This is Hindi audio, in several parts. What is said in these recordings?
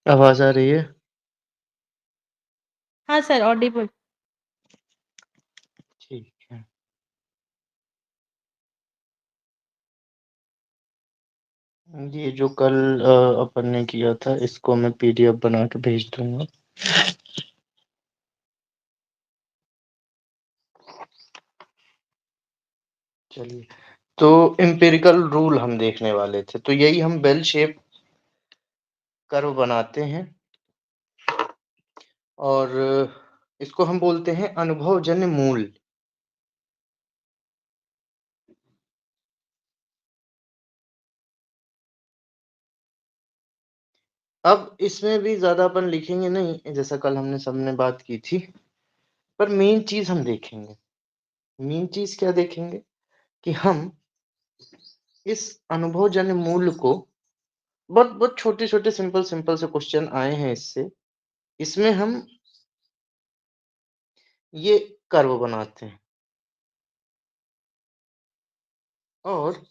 आवाज़ आ रही है? हाँ सर, ऑडिबल। ठीक है। ये जो कल अपन ने किया था इसको मैं पीडीएफ बना के भेज दूँगा। चलिए, तो एम्पिरिकल रूल हम देखने वाले थे, तो यही हम बेल शेप कर्व बनाते हैं और इसको हम बोलते हैं अनुभवजन्य मूल। अब इसमें भी ज़्यादा अपन लिखेंगे नहीं, जैसा कल हमने सबने बात की थी, पर मेन चीज़ हम देखेंगे। मेन चीज़ क्या देखेंगे कि हम इस अनुभवजन्य मूल को बहुत बहुत छोटे-छोटे सिंपल से क्वेश्चन आए हैं इससे। इसमें हम ये कर्व बनाते हैं और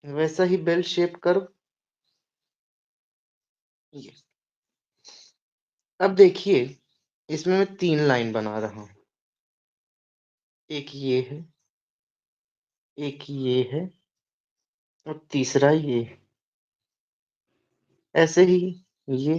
वैसा ही बेल शेप कर्व ये। अब देखिए, इसमें मैं 3 लाइन बना रहा हूँ। एक ये है, एक ये है और तीसरा ये। ऐसे ही ये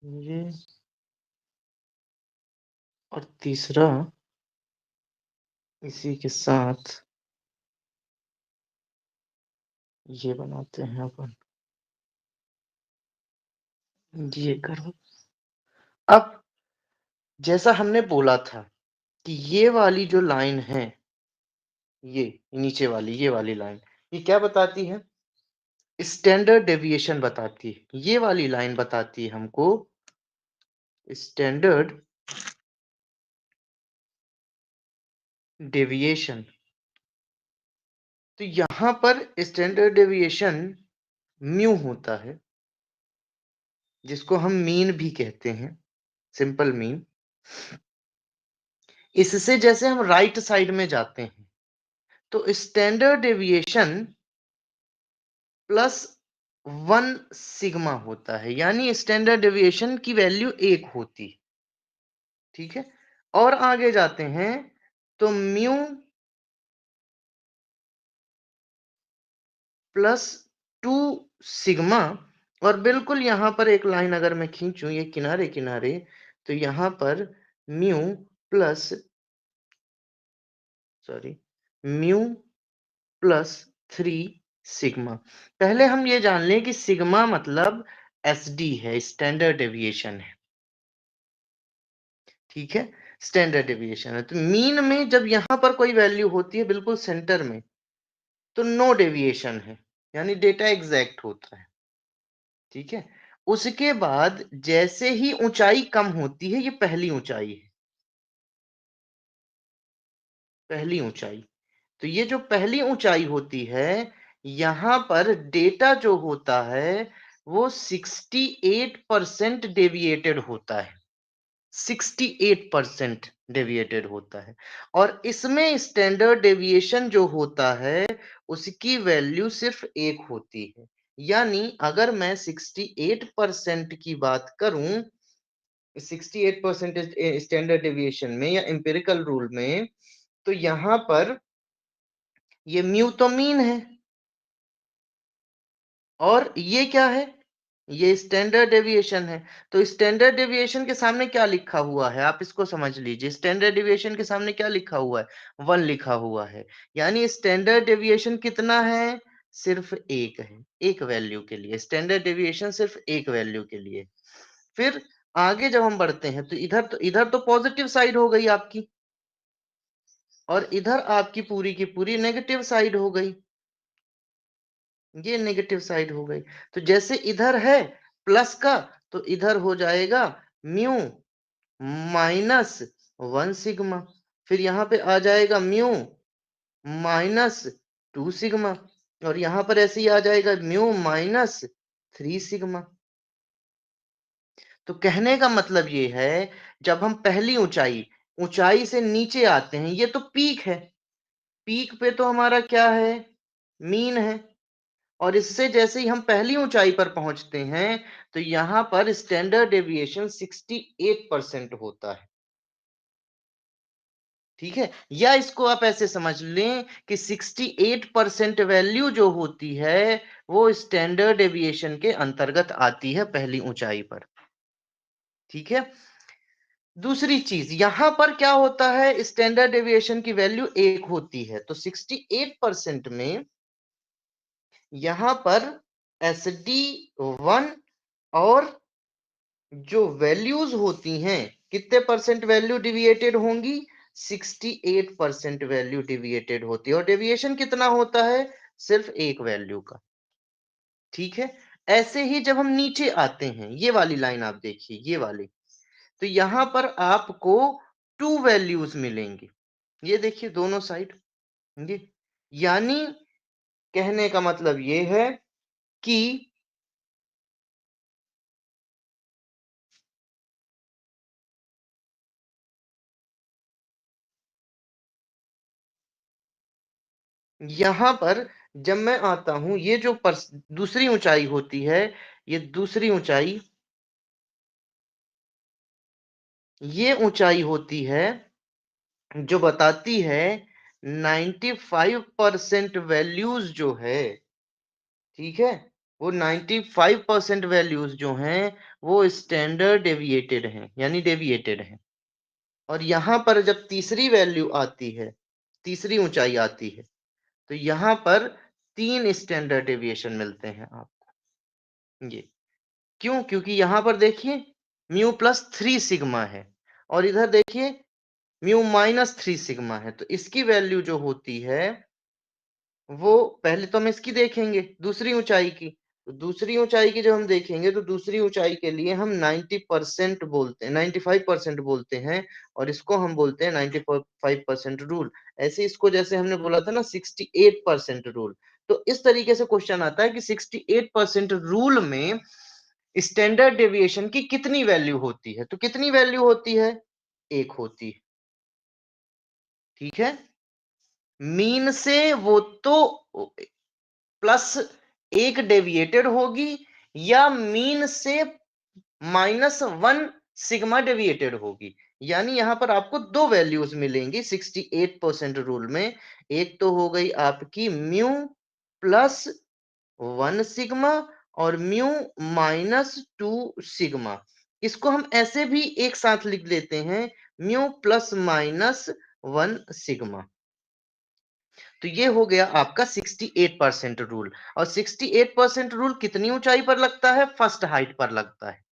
ये और तीसरा इसी के साथ ये बनाते हैं अपन, ये कर्व। अब जैसा हमने बोला था कि ये वाली जो लाइन है, ये नीचे वाली ये वाली लाइन, ये क्या बताती है? स्टैंडर्ड डेविएशन बताती है। ये वाली लाइन बताती है हमको स्टैंडर्ड डेविएशन। तो यहाँ पर स्टैंडर्ड डेविएशन म्यू होता है, जिसको हम मीन भी कहते हैं, सिंपल मीन। इससे जैसे हम राइट साइड में जाते हैं, तो स्टैंडर्ड डेविएशन प्लस 1 सिग्मा होता है, यानी स्टैंडर्ड डेविएशन की वैल्यू 1 होती है। ठीक है? और आगे जाते हैं तो म्यू प्लस 2 सिग्मा, और बिल्कुल यहाँ पर एक लाइन अगर मैं खींचूं ये किनारे किनारे, तो यहाँ पर mu plus mu plus 3 sigma. पहले हम ये जान लें कि सिग्मा मतलब एसडी है, स्टैंडर्ड डेविएशन है। ठीक है, स्टैंडर्ड डेविएशन है। तो मीन में जब यहाँ पर कोई वैल्यू होती है बिल्कुल सेंटर में, तो नो डेविएशन है, यानी डेटा एग्जैक्ट होता है। ठीक है, उसके बाद जैसे ही ऊंचाई कम होती है, ये पहली ऊंचाई है, पहली ऊंचाई। तो ये जो पहली ऊंचाई होती है, यहां पर डेटा जो होता है वो 68% डेविएटेड होता है, 68% डेविएटेड होता है। और इसमें स्टैंडर्ड डेविएशन जो होता है उसकी वैल्यू सिर्फ 1 होती है। यानी अगर मैं 68% की बात करूं, 68% स्टैंडर्ड डेविएशन में या एम्पिरिकल रूल में, तो यहां पर ये म्यू तो मीन है और ये क्या है? ये स्टैंडर्ड डेविएशन है। तो स्टैंडर्ड डेविएशन के सामने क्या लिखा हुआ है, आप इसको समझ लीजिए। स्टैंडर्ड डेविएशन के सामने क्या लिखा हुआ है? 1 लिखा हुआ है। यानी स्टैंडर्ड डेविएशन कितना है? सिर्फ 1 है, एक वैल्यू के लिए। स्टैंडर्ड डेविएशन सिर्फ एक वैल्यू के लिए। फिर आगे जब हम बढ़ते हैं तो इधर तो पॉजिटिव साइड हो गई आपकी, और इधर आपकी पूरी की पूरी नेगेटिव साइड हो गई। ये नेगेटिव साइड हो गई। तो जैसे इधर है प्लस का, तो इधर हो जाएगा म्यू माइनस 1 सिग्मा। फिर यहाँ पे आ जाएगा म्यू माइनस 2 सिग्मा, और यहां पर ऐसे ही आ जाएगा म्यू माइनस 3 सिग्मा। तो कहने का मतलब ये है, जब हम पहली ऊंचाई ऊंचाई से नीचे आते हैं, ये तो पीक है, पीक पे तो हमारा क्या है, मीन है, और इससे जैसे ही हम पहली ऊंचाई पर पहुंचते हैं, तो यहां पर स्टैंडर्ड डेविएशन 68% होता है। ठीक है, या इसको आप ऐसे समझ लें कि 68% वैल्यू जो होती है, वो स्टैंडर्ड डेविएशन के अंतर्गत आती है पहली ऊंचाई पर। ठीक है, दूसरी चीज यहां पर क्या होता है, स्टैंडर्ड डेविएशन की वैल्यू 1 होती है, तो 68% में यहां पर एस डी 1 और जो वैल्यूज होती हैं, कितने परसेंट वैल्यू डिविएटेड होंगी, 68% वैल्यू डिविएटेड होती है, और डेविएशन कितना होता है, सिर्फ एक वैल्यू का। ठीक है, ऐसे ही जब हम नीचे आते हैं, ये वाली लाइन आप देखिए, ये वाली, तो यहां पर आपको 2 वैल्यूज मिलेंगी, ये देखिए दोनों साइड, ये यानी कहने का मतलब ये है कि यहां पर जब मैं आता हूं, ये जो दूसरी ऊंचाई होती है, ये दूसरी ऊंचाई, ये ऊंचाई होती है जो बताती है 95% वैल्यूज जो है, ठीक है, वो 95% वैल्यूज जो हैं, वो स्टैंडर्ड डेविएटेड हैं, यानी डेविएटेड हैं। और यहां पर जब तीसरी वैल्यू आती है, तीसरी ऊंचाई आती है, तो यहां पर 3 स्टैंडर्ड डेविएशन मिलते हैं आपको। ये क्यों, क्योंकि यहां पर देखिए म्यू प्लस 3 सिग्मा है, और इधर देखिए म्यू माइनस 3 सिग्मा है, तो इसकी वैल्यू जो होती है, वो पहले तो हम इसकी देखेंगे, दूसरी ऊंचाई की, तो दूसरी ऊंचाई की जब हम देखेंगे, तो दूसरी ऊंचाई के लिए हम 90% बोलते हैं, 95% बोलते हैं, और इसको हम बोलते हैं 95% रूल। ऐसे इसको जैसे हमने बोला था ना 68% रूल, तो इस तरीके से क्वेश्चन आता है कि 68% रूल में स्टैंडर्ड डेविएशन की कितनी वैल्यू होती है, तो कितनी वैल्यू होती है, एक होती है। ठीक है, मीन से वो तो प्लस एक डेविएटेड होगी, या मीन से -1 सिग्मा डेविएटेड होगी, यानी यहां पर आपको दो वैल्यूज मिलेंगी 68% रूल में। एक तो हो गई आपकी म्यू प्लस 1 सिग्मा, और म्यू -2 सिग्मा। इसको हम ऐसे भी एक साथ लिख लेते हैं, म्यू प्लस माइनस 1 सिग्मा। तो ये हो गया आपका 68% रूल, और 68% रूल कितनी ऊंचाई पर लगता है, फर्स्ट हाइट पर लगता है।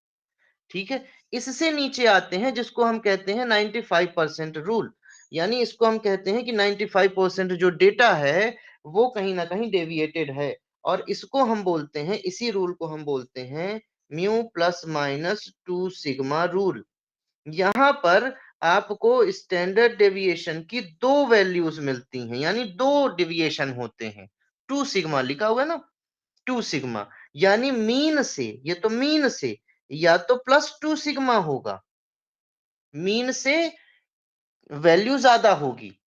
ठीक है, इससे नीचे आते हैं जिसको हम कहते हैं 95% रूल, यानी इसको हम कहते हैं कि 95% जो डेटा है, वो कहीं ना कहीं डेविएटेड है, और इसको हम बोलते हैं, इसी रूल को हम बोलते हैं mu plus minus 2 sigma rule. यहाँ पर आपको स्टैंडर्ड डेविएशन की दो वैल्यूज मिलती हैं, यानी दो डेविएशन होते हैं, 2 सिग्मा लिखा हुआ है ना, 2 सिग्मा, यानी मीन से, ये तो मीन से या तो +2 सिग्मा होगा, मीन से वैल्यू ज्यादा होगी,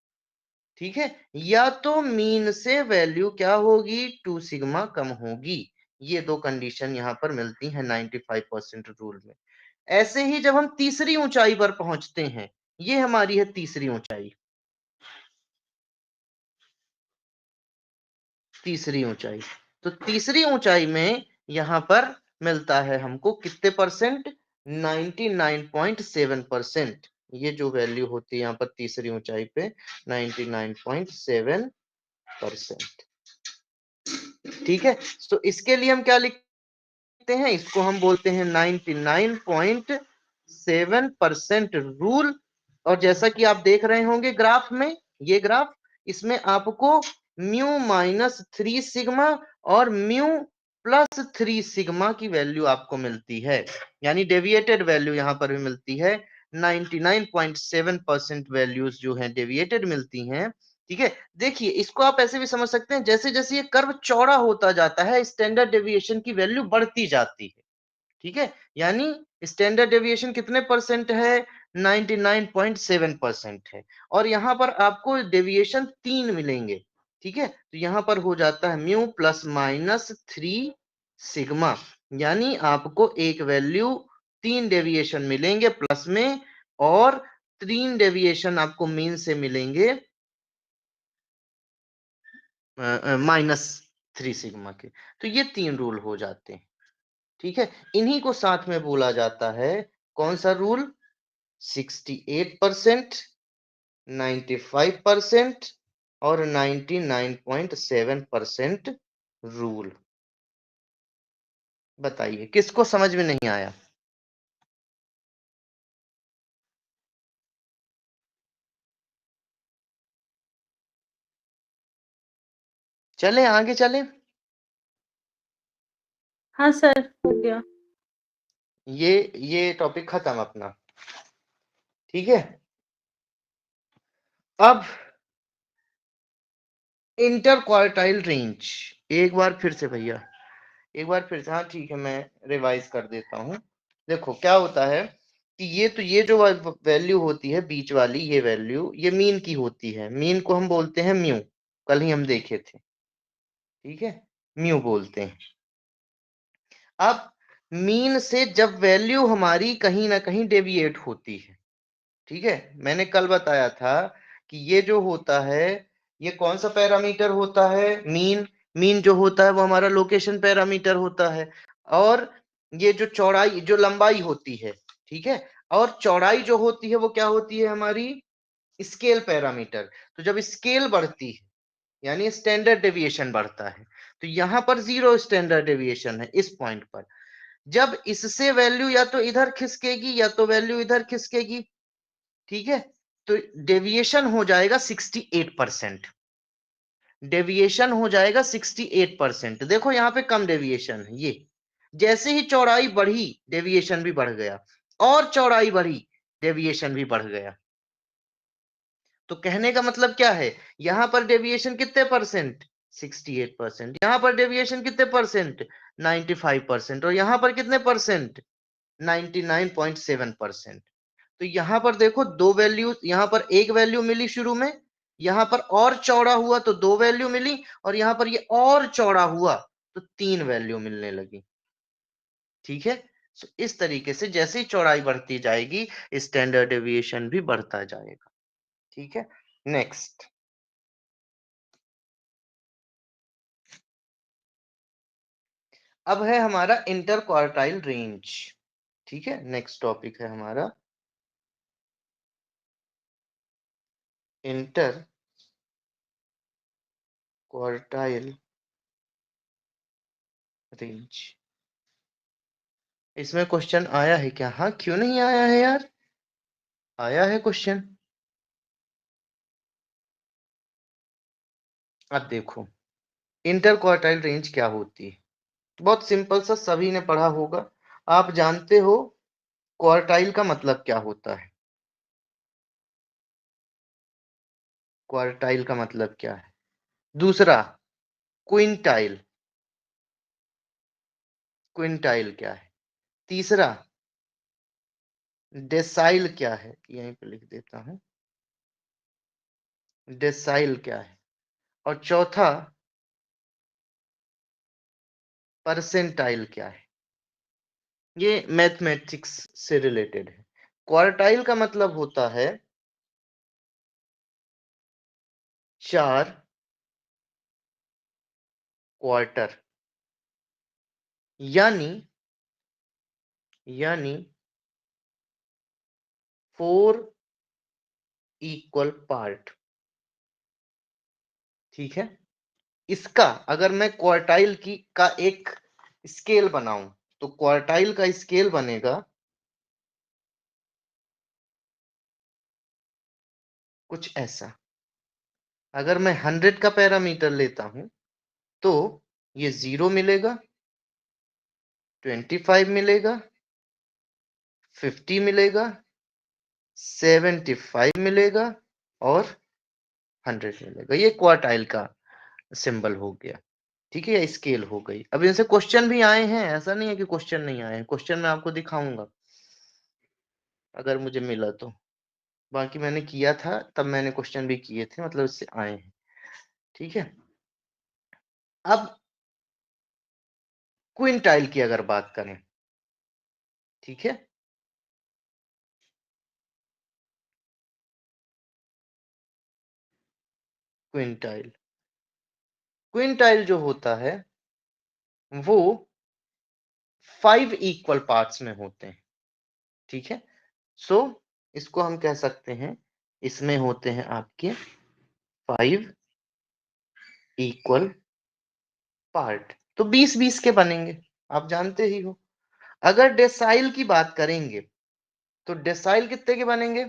ठीक है, या तो मीन से वैल्यू क्या होगी, 2 सिग्मा कम होगी। ये दो कंडीशन यहां पर मिलती हैं 95% रूल में। ऐसे ही जब हम तीसरी ऊंचाई पर पहुंचते हैं, ये हमारी है तीसरी ऊंचाई, तीसरी ऊंचाई, तो तीसरी ऊंचाई में यहां पर मिलता है हमको कितने परसेंट, 99.7%। ये जो वैल्यू होती है यहाँ पर तीसरी ऊंचाई पे 99.7%। ठीक है, तो इसके लिए हम क्या लिखते हैं, इसको हम बोलते हैं 99.7% रूल। और जैसा कि आप देख रहे होंगे ग्राफ में, ये ग्राफ, इसमें आपको म्यू -3 सिग्मा और म्यू +3 सिग्मा की वैल्यू आपको मिलती है, यानी डेविएटेड वैल्यू यहां पर भी मिलती है। 99.7% वैल्यूज जो है डेविएटेड मिलती हैं, ठीक है, देखिए इसको आप ऐसे भी समझ सकते हैं, जैसे जैसे ये कर्व चौड़ा होता जाता है स्टैंडर्ड डेविएशन की वैल्यू बढ़ती जाती है। ठीक है, यानी स्टैंडर्ड डेविएशन कितने परसेंट है? 99.7% है। और यहाँ पर आपको डेविएशन 3 मिलेंगे। ठीक है, तो यहाँ पर हो जाता है म्यू प्लस माइनस 3 सिग्मा, यानी आपको एक वैल्यू 3 डेविएशन मिलेंगे प्लस में, और 3 डेविएशन आपको मीन से मिलेंगे -3 सिग्मा के। तो ये 3 रूल हो जाते हैं। ठीक है, इन्हीं को साथ में बोला जाता है कौन सा रूल? 68%, 95% और 99.7% रूल। बताइए किसको समझ में नहीं आया? चले आगे चले। हाँ सर, हो गया। ये टॉपिक खत्म अपना। ठीक है, अब इंटर क्वार्टाइल रेंज। एक बार फिर से भैया, एक बार फिर से, हाँ ठीक है, मैं रिवाइज कर देता हूँ। देखो क्या होता है कि ये जो वैल्यू होती है बीच वाली, ये वैल्यू ये मीन की होती है। मीन को हम बोलते हैं म्यू, कल ही हम देखे थे। ठीक है, म्यू बोलते हैं। अब मीन से जब वैल्यू हमारी कहीं ना कहीं डेविएट होती है, ठीक है, मैंने कल बताया था कि ये जो होता है ये कौन सा पैरामीटर होता है? मीन। मीन जो होता है वो हमारा लोकेशन पैरामीटर होता है। और ये जो चौड़ाई, जो लंबाई होती है, ठीक है, और चौड़ाई जो होती है वो क्या होती है? हमारी स्केल पैरामीटर। तो जब स्केल बढ़ती है यानी स्टैंडर्ड डेविएशन बढ़ता है, तो यहां पर 0 स्टैंडर्ड डेविएशन है इस पॉइंट पर। जब इससे वैल्यू या तो इधर खिसकेगी या तो वैल्यू इधर खिसकेगी। ठीक है, तो डेविएशन हो जाएगा 68%। डेविएशन हो जाएगा 68%। देखो यहाँ पे कम डेविएशन है ये। जैसे ही चौड़ाई बढ़ी डेविएशन भी बढ़ गया, और चौड़ाई बढ़ी डेविएशन भी बढ़ गया। तो कहने का मतलब क्या है? यहां पर डेविएशन कितने परसेंट? 68%। यहां पर डेविएशन कितने परसेंट? 95%। और यहां पर कितने परसेंट? 99.7%। तो यहां पर देखो दो वैल्यू, यहां पर एक वैल्यू मिली शुरू में, यहां पर और चौड़ा हुआ तो दो वैल्यू मिली, और यहां पर ये और चौड़ा हुआ तो तीन वैल्यू मिलने लगी। ठीक है, तो इस तरीके से जैसे ही चौड़ाई बढ़ती जाएगी स्टैंडर्ड डेविएशन भी बढ़ता जाएगा। ठीक है, नेक्स्ट। अब है हमारा इंटर क्वार्टाइल रेंज। ठीक है, नेक्स्ट टॉपिक है हमारा इंटर क्वार्टाइल रेंज। इसमें क्वेश्चन आया है क्या? हाँ, क्यों नहीं आया है यार, आया है क्वेश्चन। अब देखो इंटर क्वार्टाइल रेंज क्या होती है। बहुत सिंपल सा, सभी ने पढ़ा होगा। आप जानते हो क्वार्टाइल का मतलब क्या होता है? क्वार्टाइल का मतलब क्या है? दूसरा, क्विंटाइल। क्विंटाइल क्या है? तीसरा, डेसाइल क्या है? यहीं पे लिख देता हूं, डेसाइल क्या है? और चौथा, परसेंटाइल क्या है? ये मैथमेटिक्स से रिलेटेड है। क्वार्टाइल का मतलब होता है 4 क्वार्टर, यानी यानी 4 इक्वल पार्ट। ठीक है, इसका अगर मैं क्वार्टाइल की का एक स्केल बनाऊं तो क्वार्टाइल का स्केल बनेगा कुछ ऐसा। अगर मैं 100 का पैरामीटर लेता हूं तो ये 0 मिलेगा, 25 मिलेगा, 50 मिलेगा, 75 मिलेगा और 100 मिलेगा। ये क्वार्टाइल का सिंबल हो गया, ठीक है, या स्केल हो गई। अब इनसे क्वेश्चन भी आए हैं, ऐसा नहीं है कि क्वेश्चन नहीं आए हैं, क्वेश्चन मैं आपको दिखाऊंगा अगर मुझे मिला तो। बाकी मैंने किया था तब मैंने क्वेश्चन भी किए थे, मतलब इससे आए हैं, ठीक है। अब क्विंटाइल की अगर बात करें, ठीक है, क्विंटाइल, क्विंटाइल जो होता है वो 5 इक्वल पार्ट्स में होते हैं, ठीक है। सो इसको हम कह सकते हैं, इसमें होते हैं आपके 5 इक्वल पार्ट, तो 20-20 के बनेंगे, आप जानते ही हो। अगर डेसाइल की बात करेंगे तो डेसाइल कितने के बनेंगे?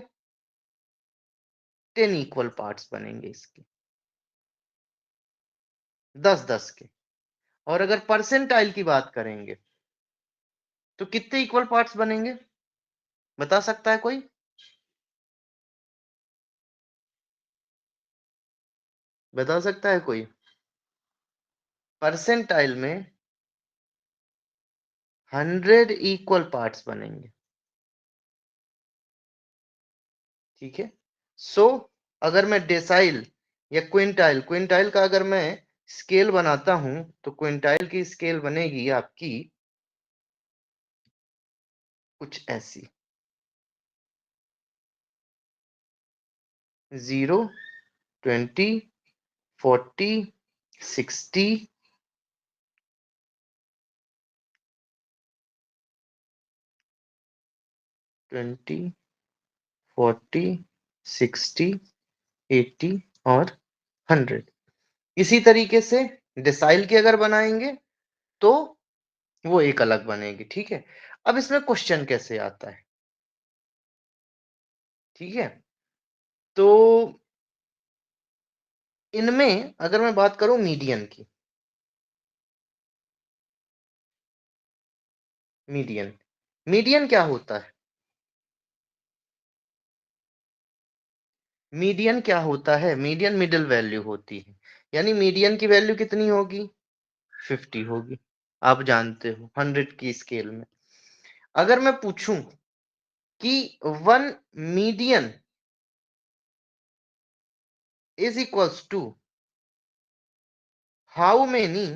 10 इक्वल पार्ट्स बनेंगे इसके, 10-10 के। और अगर परसेंटाइल की बात करेंगे तो कितने इक्वल पार्ट्स बनेंगे, बता सकता है कोई? बता सकता है कोई? परसेंटाइल में 100 इक्वल पार्ट्स बनेंगे, ठीक है। सो अगर मैं डेसाइल या क्विंटाइल, क्विंटाइल का अगर मैं स्केल बनाता हूं तो क्विंटाइल की स्केल बनेगी आपकी कुछ ऐसी, 0, 20, 40, 60, 20, 40, 60, 80 और 100। इसी तरीके से डिसाइल की अगर बनाएंगे तो वो एक अलग बनेगी, ठीक है। अब इसमें क्वेश्चन कैसे आता है, ठीक है। तो इनमें अगर मैं बात करूं मीडियन की, मीडियन, मीडियन क्या होता है? मीडियन क्या होता है? मीडियन मिडिल वैल्यू होती है, यानी मीडियन की वैल्यू कितनी होगी? 50 होगी, आप जानते हो 100 की स्केल में। अगर मैं पूछूं कि one median is equals to how many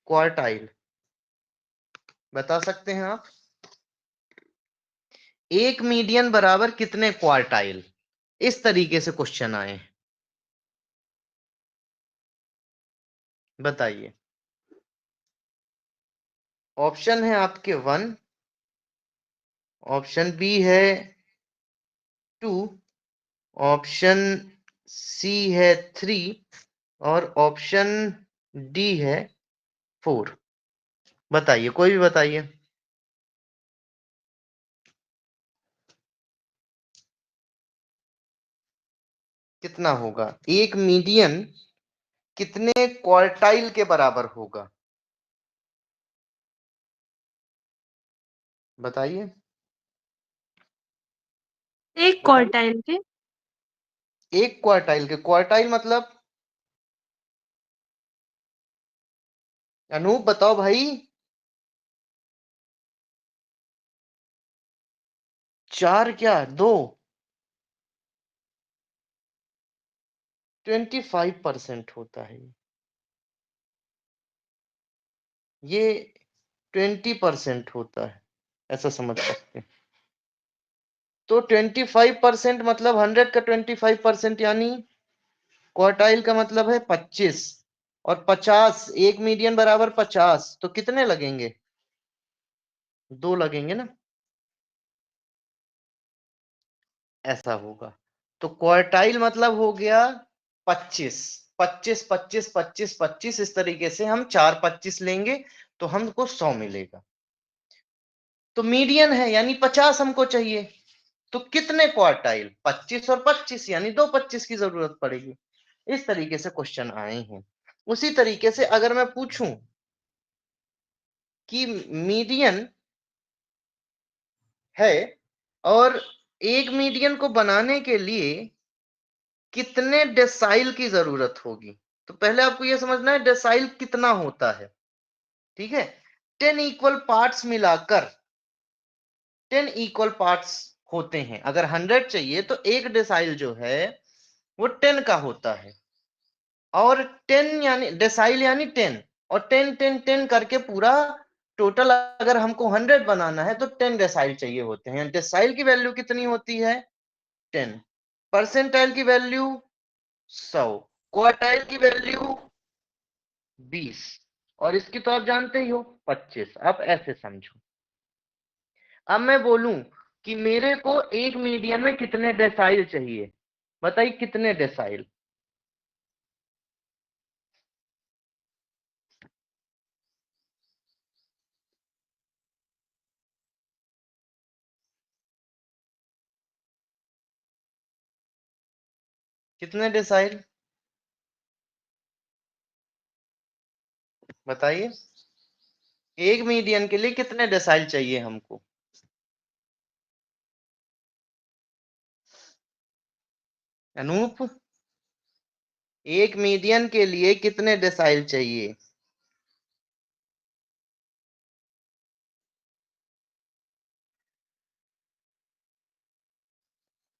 quartile, बता सकते हैं आप? एक मीडियन बराबर कितने क्वार्टाइल, इस तरीके से क्वेश्चन आए हैं, बताइए। ऑप्शन है आपके 1, ऑप्शन बी है 2, ऑप्शन सी है 3 और ऑप्शन डी है 4। बताइए, कोई भी बताइए। कितना होगा एक मीडियन, कितने क्वार्टाइल के बराबर होगा, बताइए। एक बताइए, क्वार्टाइल के। एक क्वार्टाइल के, क्वार्टाइल मतलब? अनूप बताओ भाई। 4 क्या 2? 25% होता है ये 20% होता है, ऐसा समझ सकते हैं। तो 25% मतलब 100 का 25% यानी क्वार्टाइल का मतलब है 25, और 50, एक मीडियन बराबर 50, तो कितने लगेंगे? 2 लगेंगे ना, ऐसा होगा। तो क्वार्टाइल मतलब हो गया 25, 25, 25, 25, 25, इस तरीके से हम 4 25 लेंगे तो हमको 100 मिलेगा। तो मीडियन है यानी 50 हमको चाहिए, तो कितने क्वार्टाइल? 25 और 25 यानी 2 25 की जरूरत पड़ेगी। इस तरीके से क्वेश्चन आए हैं। उसी तरीके से अगर मैं पूछूं कि मीडियन है और एक मीडियन को बनाने के लिए कितने डेसाइल की जरूरत होगी। तो पहले आपको यह समझना है डेसाइल कितना होता है। ठीक है, 10 इक्वल पार्ट्स मिलाकर 10 इक्वल पार्ट्स होते हैं। अगर 100 चाहिए तो एक डेसाइल जो है वो 10 का होता है। और 10 यानी डेसाइल यानी 10, और 10 10 10 करके पूरा टोटल अगर हमको 100 बनाना है तो 10 डेसाइल चाहिए होते हैं। डेसाइल की वैल्यू कितनी होती है 10, परसेंटाइल की वैल्यू 100, क्वार्टाइल की वैल्यू 20, और इसकी तो आप जानते ही हो 25। आप ऐसे समझो। अब मैं बोलूं कि मेरे को एक मीडियन में कितने डेसाइल चाहिए, बताइए कितने डेसाइल। कितने डेसाइल बताइए, एक मीडियन के लिए कितने डेसाइल चाहिए हमको। अनूप, एक मीडियन के लिए कितने डेसाइल चाहिए।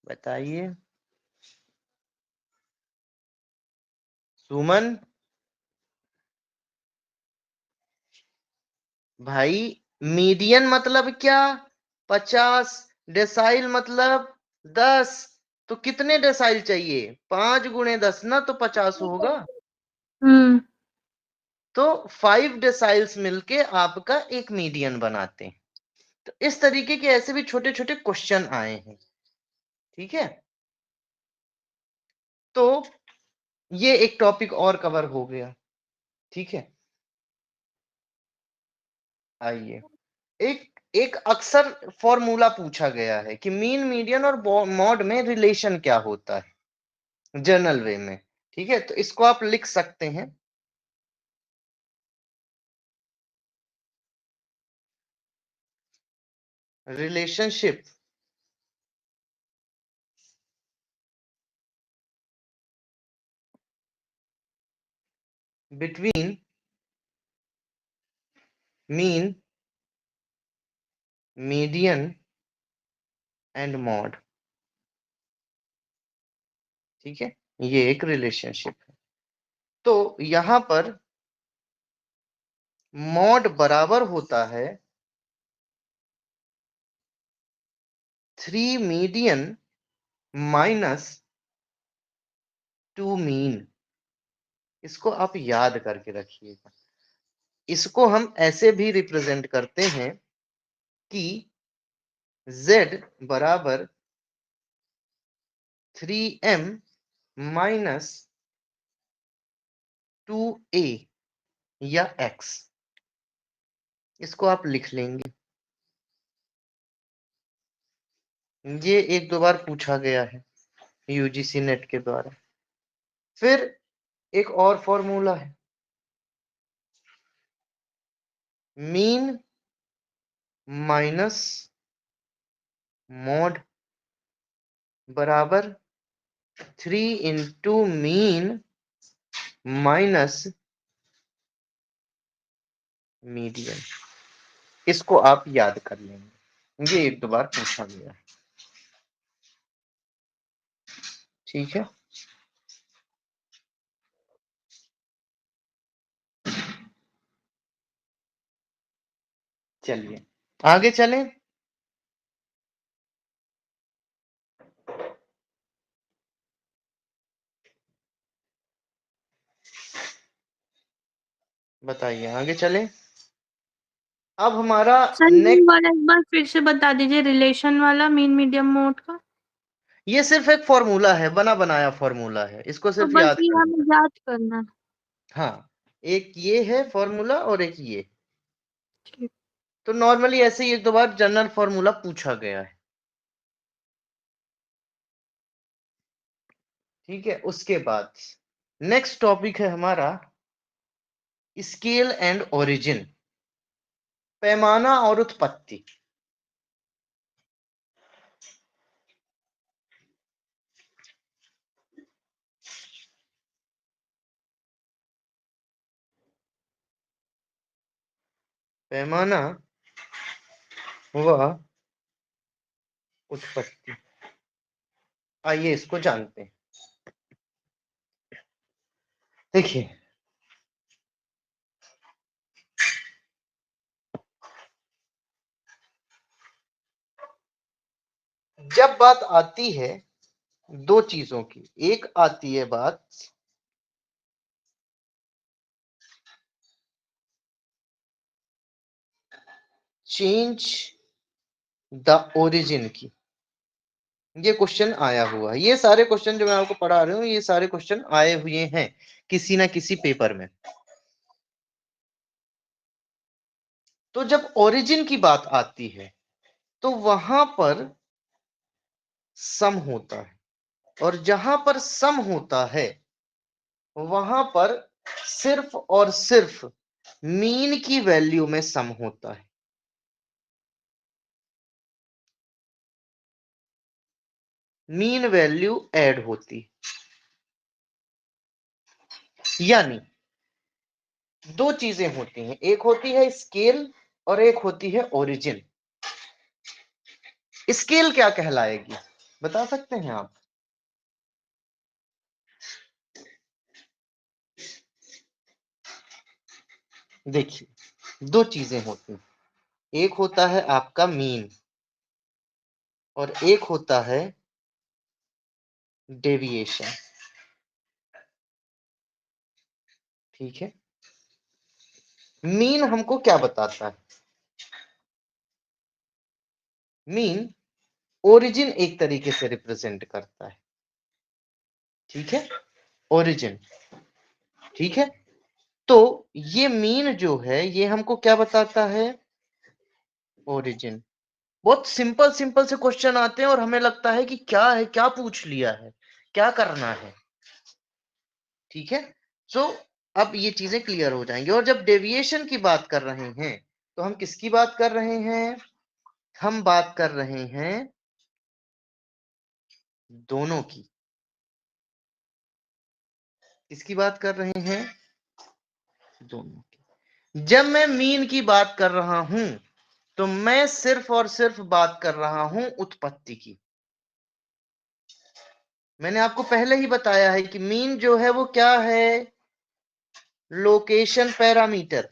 बताइए। सुमन भाई, मीडियन मतलब क्या 50, डेसाइल मतलब 10। तो कितने डेसाइल चाहिए, 5 गुणे 10 ना, तो 50 होगा। हम्म। तो 5 डेसाइल्स मिलके आपका एक मीडियन बनाते हैं। तो इस तरीके के ऐसे भी छोटे छोटे क्वेश्चन आए हैं। ठीक है, तो ये एक टॉपिक और कवर हो गया। ठीक है, आइए, एक एक अक्सर फॉर्मूला पूछा गया है कि मीन मीडियन और मॉड में रिलेशन क्या होता है जनरल वे में। ठीक है, तो इसको आप लिख सकते हैं। Relationship between mean, median and mod. ठीक है, ये एक रिलेशनशिप है। तो यहां पर मॉड बराबर होता है 3 मीडियन माइनस 2 मीन। इसको आप याद करके रखिएगा। इसको हम ऐसे भी रिप्रेजेंट करते हैं कि z बराबर 3m माइनस 2a या x। इसको आप लिख लेंगे। ये एक दो बार पूछा गया है यूजीसी नेट के द्वारा। फिर एक और फॉर्मूला है, मीन माइनस मॉड बराबर 3 इंटू मीन माइनस मीडियन। इसको आप याद कर लेंगे, ये एक दो बार पूछा गया है। ठीक है, चलिए आगे चलें। बताइए, आगे चलें। अब हमारा सर ये नेक्स्ट, वाला एक बार फिर से बता दीजिए, रिलेशन वाला मीन मीडियम मोड का। ये सिर्फ एक फॉर्मूला है, बना बनाया फॉर्मूला है, इसको तो सिर्फ बस याद ये करने हमें का। याद करना है। हाँ, एक ये है फॉर्मूला और एक ये। ठीक। तो नॉर्मली ऐसे ही एक दो बार जनरल फॉर्मूला पूछा गया है। ठीक है, उसके बाद नेक्स्ट टॉपिक है हमारा स्केल एंड ओरिजिन, पैमाना और उत्पत्ति। पैमाना व उत्पत्ति। आइए इसको जानते हैं। देखिए, जब बात आती है दो चीजों की, एक आती है बात चेंज द ओरिजिन की। ये क्वेश्चन आया हुआ है, ये सारे क्वेश्चन जो मैं आपको पढ़ा रहा हूं, ये सारे क्वेश्चन आए हुए हैं किसी ना किसी पेपर में। तो जब ओरिजिन की बात आती है तो वहां पर सम होता है, और जहां पर सम होता है वहां पर सिर्फ और सिर्फ मीन की वैल्यू में सम होता है। मीन वैल्यू ऐड होती है। यानी दो चीजें होती हैं, एक होती है स्केल और एक होती है ओरिजिन। स्केल क्या कहलाएगी, बता सकते हैं आप? देखिए, दो चीजें होती हैं, एक होता है आपका मीन और एक होता है डेविएशन। ठीक है, मीन हमको क्या बताता है? मीन ओरिजिन एक तरीके से रिप्रेजेंट करता है। ठीक है, ओरिजिन। ठीक है, तो ये मीन जो है ये हमको क्या बताता है? ओरिजिन। बहुत सिंपल सिंपल से क्वेश्चन आते हैं और हमें लगता है कि क्या है, क्या पूछ लिया है, क्या करना है। ठीक है, सो अब ये चीजें क्लियर हो जाएंगी। और जब डेविएशन की बात कर रहे हैं तो हम किसकी बात कर रहे हैं? हम बात कर रहे हैं दोनों की। किसकी बात कर रहे हैं? दोनों की। जब मैं मीन की बात कर रहा हूं तो मैं सिर्फ और सिर्फ बात कर रहा हूं उत्पत्ति की। मैंने आपको पहले ही बताया है कि मीन जो है वो क्या है? Location parameter.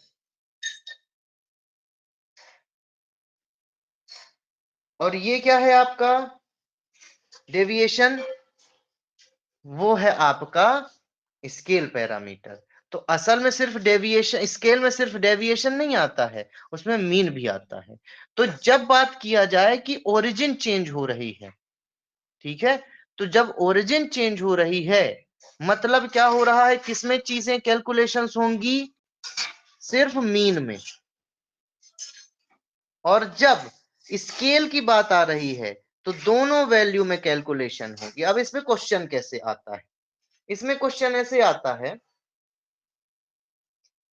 और ये क्या है आपका? डेविएशन। वो है आपका स्केल पैरामीटर। तो असल में सिर्फ डेविएशन, स्केल में सिर्फ डेविएशन नहीं आता है, उसमें मीन भी आता है। तो जब बात किया जाए कि ओरिजिन चेंज हो रही है, ठीक है, तो जब ओरिजिन चेंज हो रही है मतलब क्या हो रहा है? किसमें चीजें कैलकुलेशंस होंगी? सिर्फ मीन में। और जब स्केल की बात आ रही है तो दोनों वैल्यू में कैलकुलेशन होगी। अब इसमें क्वेश्चन कैसे आता है? इसमें क्वेश्चन ऐसे आता है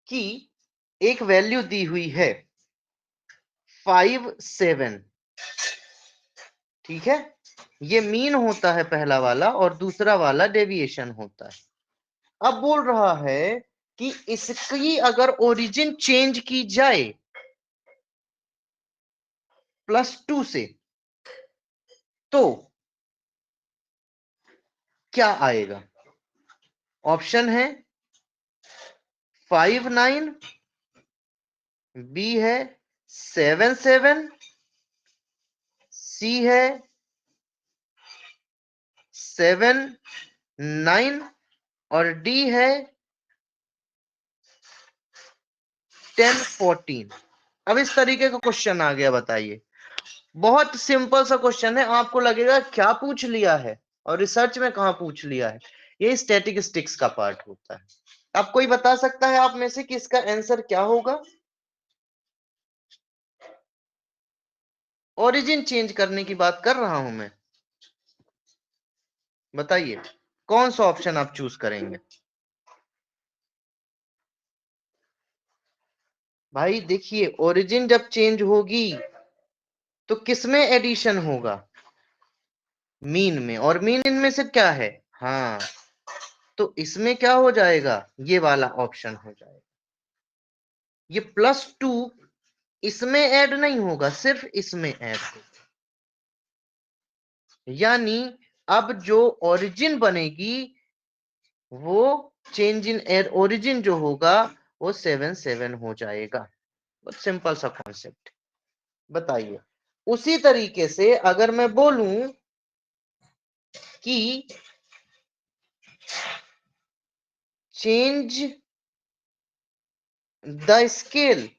कि एक वैल्यू दी हुई है 5 7। ठीक है, ये मीन होता है पहला वाला और दूसरा वाला डेविएशन होता है। अब बोल रहा है कि इसकी अगर ओरिजिन चेंज की जाए +2 से तो क्या आएगा? ऑप्शन है 5 9, बी है 7 7, सी है 7 9 और डी है 10 14। अब इस तरीके का क्वेश्चन आ गया, बताइए। बहुत सिंपल सा क्वेश्चन है, आपको लगेगा क्या पूछ लिया है, और रिसर्च में कहा पूछ लिया है। ये स्टैटिस्टिक्स का पार्ट होता है। अब कोई बता सकता है आप में से कि इसका आंसर क्या होगा? ओरिजिन चेंज करने की बात कर रहा हूं मैं। बताइए कौन सा ऑप्शन आप चूज करेंगे? भाई देखिए, ओरिजिन जब चेंज होगी तो किसमें एडिशन होगा? मीन में। और मीन इनमें से क्या है? हाँ, तो इसमें क्या हो जाएगा? ये वाला ऑप्शन हो जाएगा। ये +2 इसमें ऐड नहीं होगा, सिर्फ इसमें ऐड होगा। यानी अब जो ओरिजिन बनेगी वो चेंज इन एयर ओरिजिन जो होगा वो 7 हो जाएगा। बहुत सिंपल सा कॉन्सेप्ट। बताइए उसी तरीके से अगर मैं बोलूं कि चेंज द स्केल,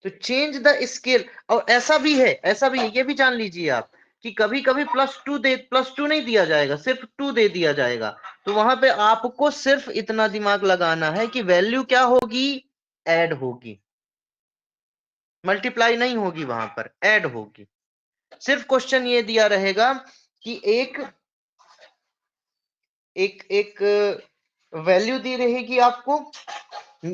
तो चेंज द स्केल, और ऐसा भी है, ऐसा भी है, ये भी जान लीजिए आप कि कभी कभी +2 नहीं दिया जाएगा, सिर्फ 2 दे दिया जाएगा। तो वहां पे आपको सिर्फ इतना दिमाग लगाना है कि वैल्यू क्या होगी, ऐड होगी, मल्टीप्लाई नहीं होगी, वहां पर ऐड होगी। सिर्फ क्वेश्चन ये दिया रहेगा कि एक एक एक वैल्यू दी रहेगी आपको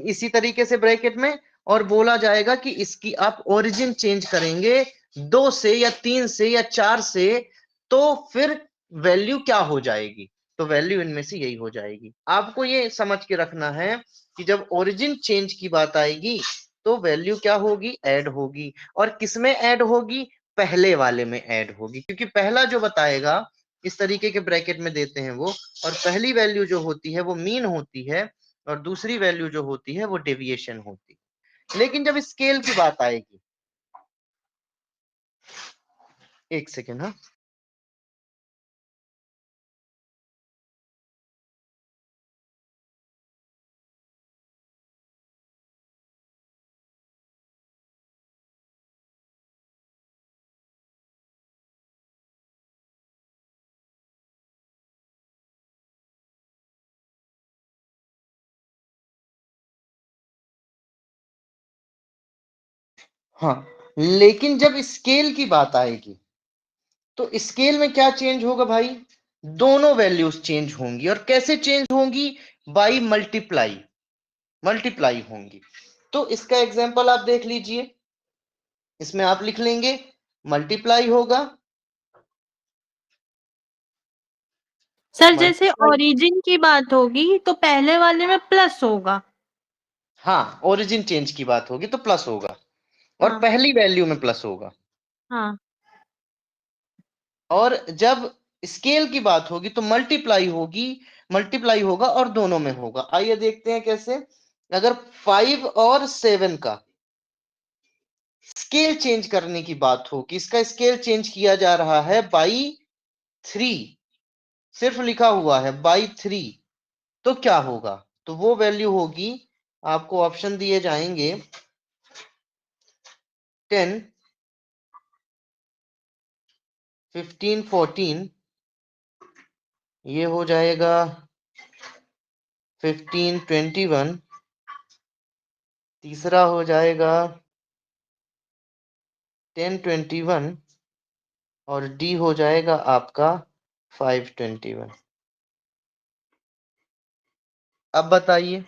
इसी तरीके से ब्रैकेट में, और बोला जाएगा कि इसकी आप ओरिजिन चेंज करेंगे 2 से या 3 से या 4 से, तो फिर वैल्यू क्या हो जाएगी, तो वैल्यू इनमें से यही हो जाएगी। आपको ये समझ के रखना है कि जब ओरिजिन चेंज की बात आएगी तो वैल्यू क्या होगी, ऐड होगी। और किसमें ऐड होगी, पहले वाले में ऐड होगी, क्योंकि पहला जो बताएगा इस तरीके के ब्रैकेट में देते हैं वो, और पहली वैल्यू जो होती है वो मीन होती है, और दूसरी वैल्यू जो होती है वो डेविएशन होती है। लेकिन जब स्केल की बात आएगी, एक सेकेंड, हाँ, हाँ, लेकिन जब स्केल की बात आएगी तो स्केल में क्या चेंज होगा भाई, दोनों वैल्यूज चेंज होंगी। और कैसे चेंज होंगी, बाई मल्टीप्लाई, मल्टीप्लाई होंगी। तो इसका एग्जांपल आप देख लीजिए, इसमें आप लिख लेंगे मल्टीप्लाई होगा, सर जैसे मल्टीप्लाई, ओरिजिन की बात होगी तो पहले वाले में प्लस होगा। हाँ, ओरिजिन चेंज की बात होगी तो प्लस होगा, और हाँ पहली वैल्यू में प्लस होगा। हाँ। और जब स्केल की बात होगी तो मल्टीप्लाई होगी, मल्टीप्लाई होगा और दोनों में होगा। आइए देखते हैं कैसे। अगर 5 और 7 का स्केल चेंज करने की बात हो कि इसका स्केल चेंज किया जा रहा है बाई 3, सिर्फ लिखा हुआ है बाई 3, तो क्या होगा, तो वो वैल्यू होगी, आपको ऑप्शन दिए जाएंगे 10, 15, 14, ये हो जाएगा 15, 21, तीसरा हो जाएगा 10, 21, और डी हो जाएगा आपका 5, 21। अब बताइए,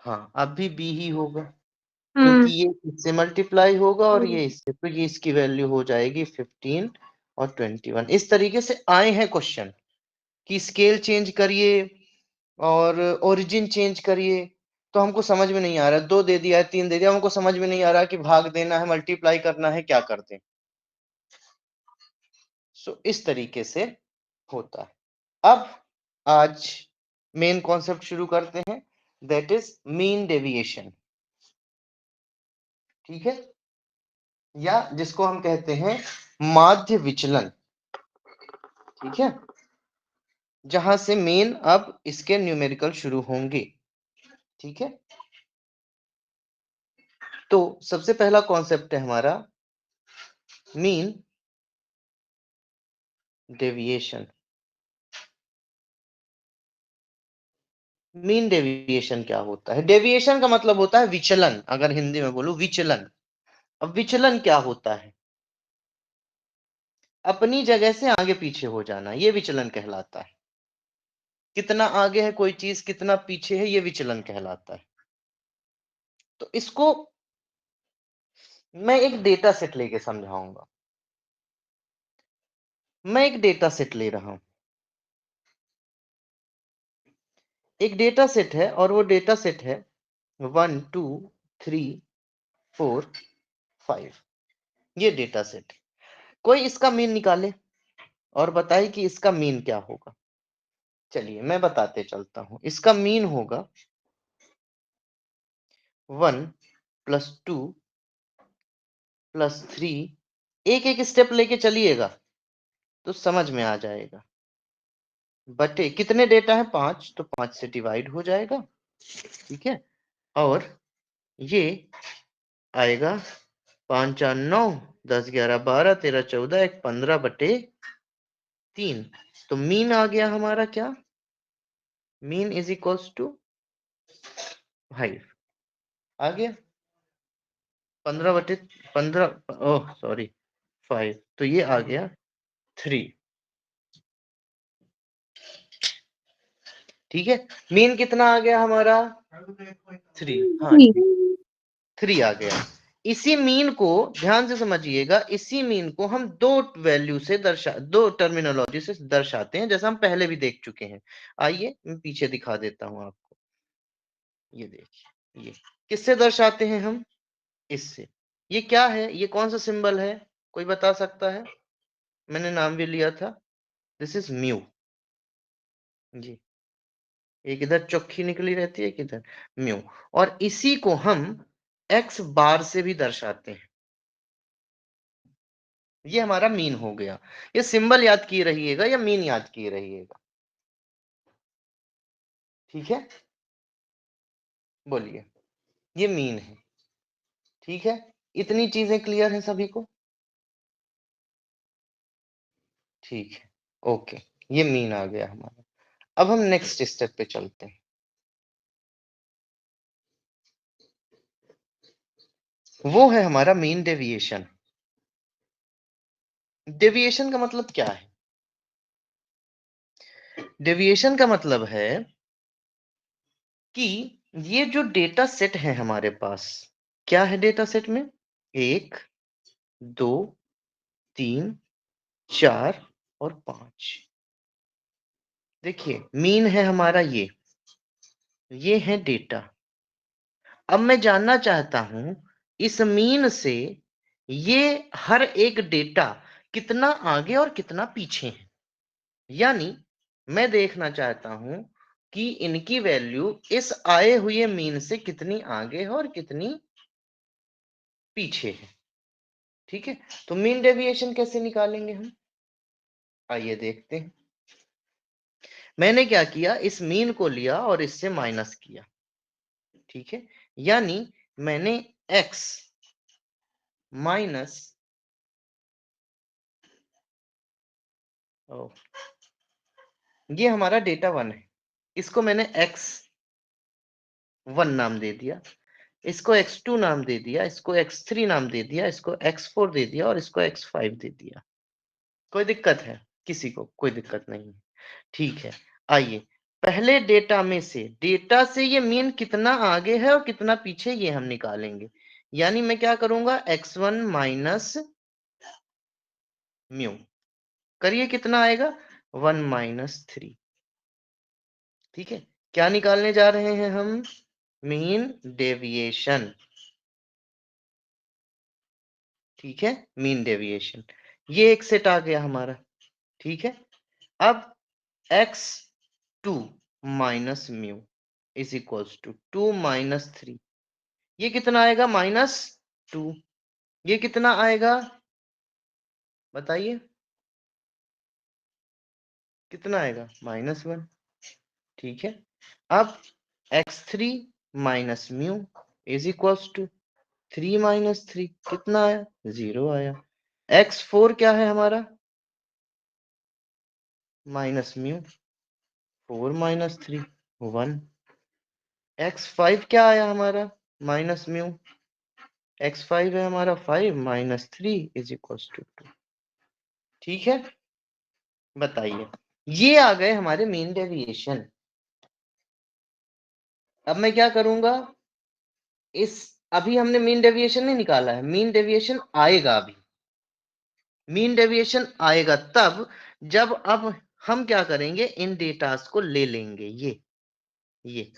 हाँ, अब भी बी ही होगा, क्योंकि ये इससे मल्टीप्लाई होगा और ये इससे, तो ये इसकी वैल्यू हो जाएगी 15 और 21। इस तरीके से आए हैं क्वेश्चन कि स्केल चेंज करिए और ओरिजिन चेंज करिए, तो हमको समझ में नहीं आ रहा, 2 दे दिया है, 3 दे दिया, हमको समझ में नहीं आ रहा कि भाग देना है, मल्टीप्लाई करना है, क्या करते हैं। सो इस तरीके से होता है। अब आज मेन कॉन्सेप्ट शुरू करते हैं, दैट इज मीन डेविएशन। ठीक है, या जिसको हम कहते हैं माध्य विचलन। ठीक है, जहां से मेन अब इसके न्यूमेरिकल शुरू होंगे। ठीक है, तो सबसे पहला कॉन्सेप्ट है हमारा मीन डेविएशन। मीन डेविएशन क्या होता है, डेविएशन का मतलब होता है विचलन, अगर हिंदी में बोलूं विचलन। अब विचलन क्या होता है, अपनी जगह से आगे पीछे हो जाना, ये विचलन कहलाता है। कितना आगे है कोई चीज, कितना पीछे है, ये विचलन कहलाता है। तो इसको मैं एक डेटा सेट लेके समझाऊंगा। मैं एक डेटा सेट ले रहा हूं, एक डेटा सेट है, और वो डेटा सेट है 1 2 3 4 5 ये डेटा सेट। कोई इसका मीन निकाले और बताए कि इसका मीन क्या होगा। चलिए मैं बताते चलता हूं। इसका मीन होगा 1 प्लस 2 प्लस 3। एक एक स्टेप लेके चलिएगा तो समझ में आ जाएगा। बटे कितने डेटा है 5, तो 5 से डिवाइड हो जाएगा। ठीक है, और ये आएगा 5 4 9 10 11 12 13 14 1 15 बटे 3। तो मीन आ गया हमारा क्या, मीन इज इक्वल्स टू 5 आ गया। 15 बटे 15, ओह सॉरी 5, तो ये आ गया 3। ठीक है, मीन कितना आ गया हमारा 3। हाँ जी। 3 आ गया। इसी मीन को ध्यान से समझिएगा, इसी मीन को हम दो टर्मिनोलॉजी से दर्शाते हैं, जैसा हम पहले भी देख चुके हैं। आइए मैं पीछे दिखा देता हूं आपको। ये देखिए, ये किससे दर्शाते हैं हम, इससे। ये क्या है, ये कौन सा सिंबल है, कोई बता सकता है? मैंने नाम भी लिया था, दिस इज म्यू। जी, एक इधर चौखी निकली रहती है, एक इधर म्यू। और इसी को हम एक्स बार से भी दर्शाते हैं। ये हमारा मीन हो गया। ये सिंबल याद किए रहिएगा या मीन याद किए रहिएगा। ठीक है, बोलिए, ये मीन है। ठीक है, इतनी चीजें क्लियर है सभी को? ठीक है, ओके, ये मीन आ गया हमारा। अब हम नेक्स्ट स्टेप पे चलते हैं। वो है हमारा मीन डेविएशन। डेविएशन का मतलब क्या है? डेविएशन का मतलब है कि ये जो डेटा सेट है हमारे पास, क्या है डेटा सेट में, 1 2 3 4 और 5। देखिए मीन है हमारा ये है डेटा। अब मैं जानना चाहता हूं इस मीन से ये हर एक डेटा कितना आगे और कितना पीछे है। यानी मैं देखना चाहता हूं कि इनकी वैल्यू इस आए हुए मीन से कितनी आगे है और कितनी पीछे है। ठीक है, तो मीन डेविएशन कैसे निकालेंगे हम, आइए देखते हैं। मैंने क्या किया, इस मीन को लिया और इससे माइनस किया। ठीक है, यानी मैंने x माइनस ये हमारा डेटा 1 है, इसको मैंने x1 नाम दे दिया, इसको x2 नाम दे दिया, इसको x3 नाम दे दिया, इसको x4 दे दिया और इसको x5 दे दिया। कोई दिक्कत है किसी को? कोई दिक्कत नहीं है। ठीक है, आइए पहले डेटा से ये मीन कितना आगे है और कितना पीछे ये हम निकालेंगे। यानी मैं क्या करूंगा, x1 माइनस म्यू, करिए कितना आएगा, 1 माइनस 3। ठीक है, क्या निकालने जा रहे हैं हम, मीन डेविएशन। ठीक है, मीन डेविएशन, ये एक सेट आ गया हमारा। ठीक है, अब x2 minus mu is equals to 2 minus 3। ये कितना आएगा, -2। ये कितना आएगा बताइए, कितना आएगा, -1। ठीक है, अब x3 minus mu is equals to 3 minus 3, कितना आया, 0 आया। x4 क्या है हमारा, माइनस म्यू, 4 माइनस 3 1। x5 क्या आया हमारा, माइनस म्यू, x5 है हमारा 5 माइनस 3 इज इक्वल्स टू 2। ठीक है, बताइए, ये आ गए हमारे मीन डेविएशन। अब मैं क्या करूंगा, इस अभी हमने मीन डेविएशन नहीं निकाला है, मीन डेविएशन आएगा अभी। मीन डेविएशन आएगा तब जब अब हम क्या करेंगे, इन डेटास को ले लेंगे ये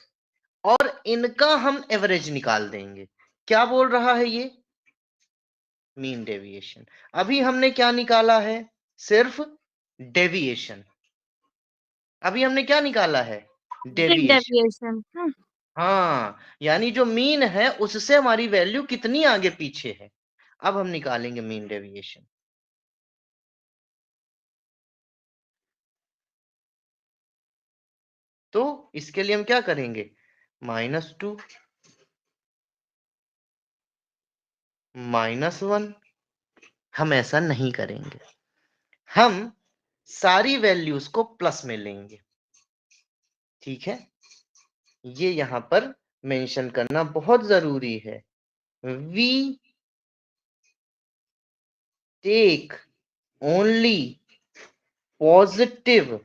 और इनका हम एवरेज निकाल देंगे। क्या बोल रहा है ये? Mean deviation. अभी हमने क्या निकाला है? सिर्फ डेविएशन। अभी हमने क्या निकाला है? डेविएशन। डेविएशन। हाँ, यानी जो मीन है उससे हमारी वैल्यू कितनी आगे पीछे है। अब हम निकालेंगे मीन डेविएशन। तो इसके लिए हम क्या करेंगे? -2 -1। हम ऐसा नहीं करेंगे, हम सारी वैल्यूज को प्लस में लेंगे। ठीक है, ये यहां पर मेंशन करना बहुत जरूरी है। We take only positive,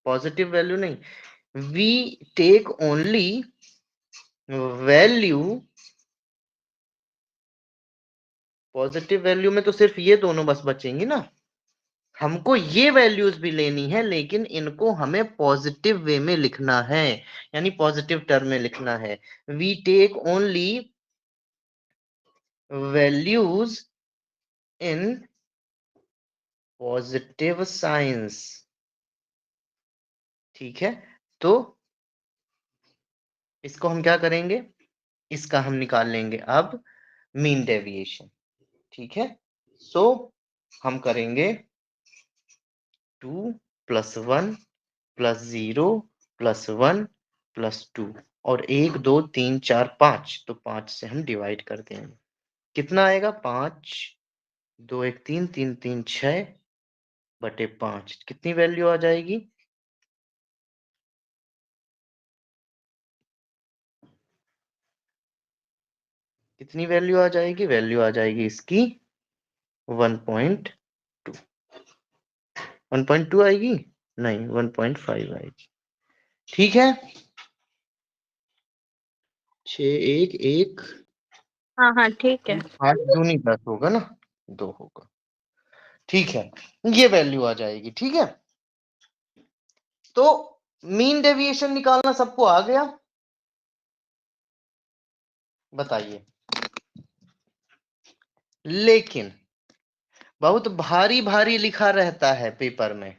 positive value नहीं, we take only value, positive value में तो सिर्फ ये दोनों बस बचेंगी ना। हमको ये वैल्यूज भी लेनी है, लेकिन इनको हमें पॉजिटिव वे में लिखना है, यानी पॉजिटिव टर्म में लिखना है। We take only values in positive science. ठीक है, तो इसको हम क्या करेंगे? इसका हम निकाल लेंगे अब मीन डेविएशन। ठीक है, सो हम करेंगे 2 + 1 + 0 + 1 + 2 और 1 2 3 4 5, तो 5 से हम डिवाइड कर देंगे। कितना आएगा? 5 2 1 3 3 3 6/5। कितनी वैल्यू आ जाएगी? कितनी वैल्यू आ जाएगी? वैल्यू आ जाएगी इसकी 1.2। 1.2 आएगी? नहीं, 1.5 आएगी। ठीक है, 6 1 1 हाँ हाँ ठीक है। 8 दूनी 10 होगा ना, 2 होगा। ठीक है, ये वैल्यू आ जाएगी। ठीक है, तो मीन डेविएशन निकालना सबको आ गया? बताइए। लेकिन बहुत भारी भारी लिखा रहता है पेपर में।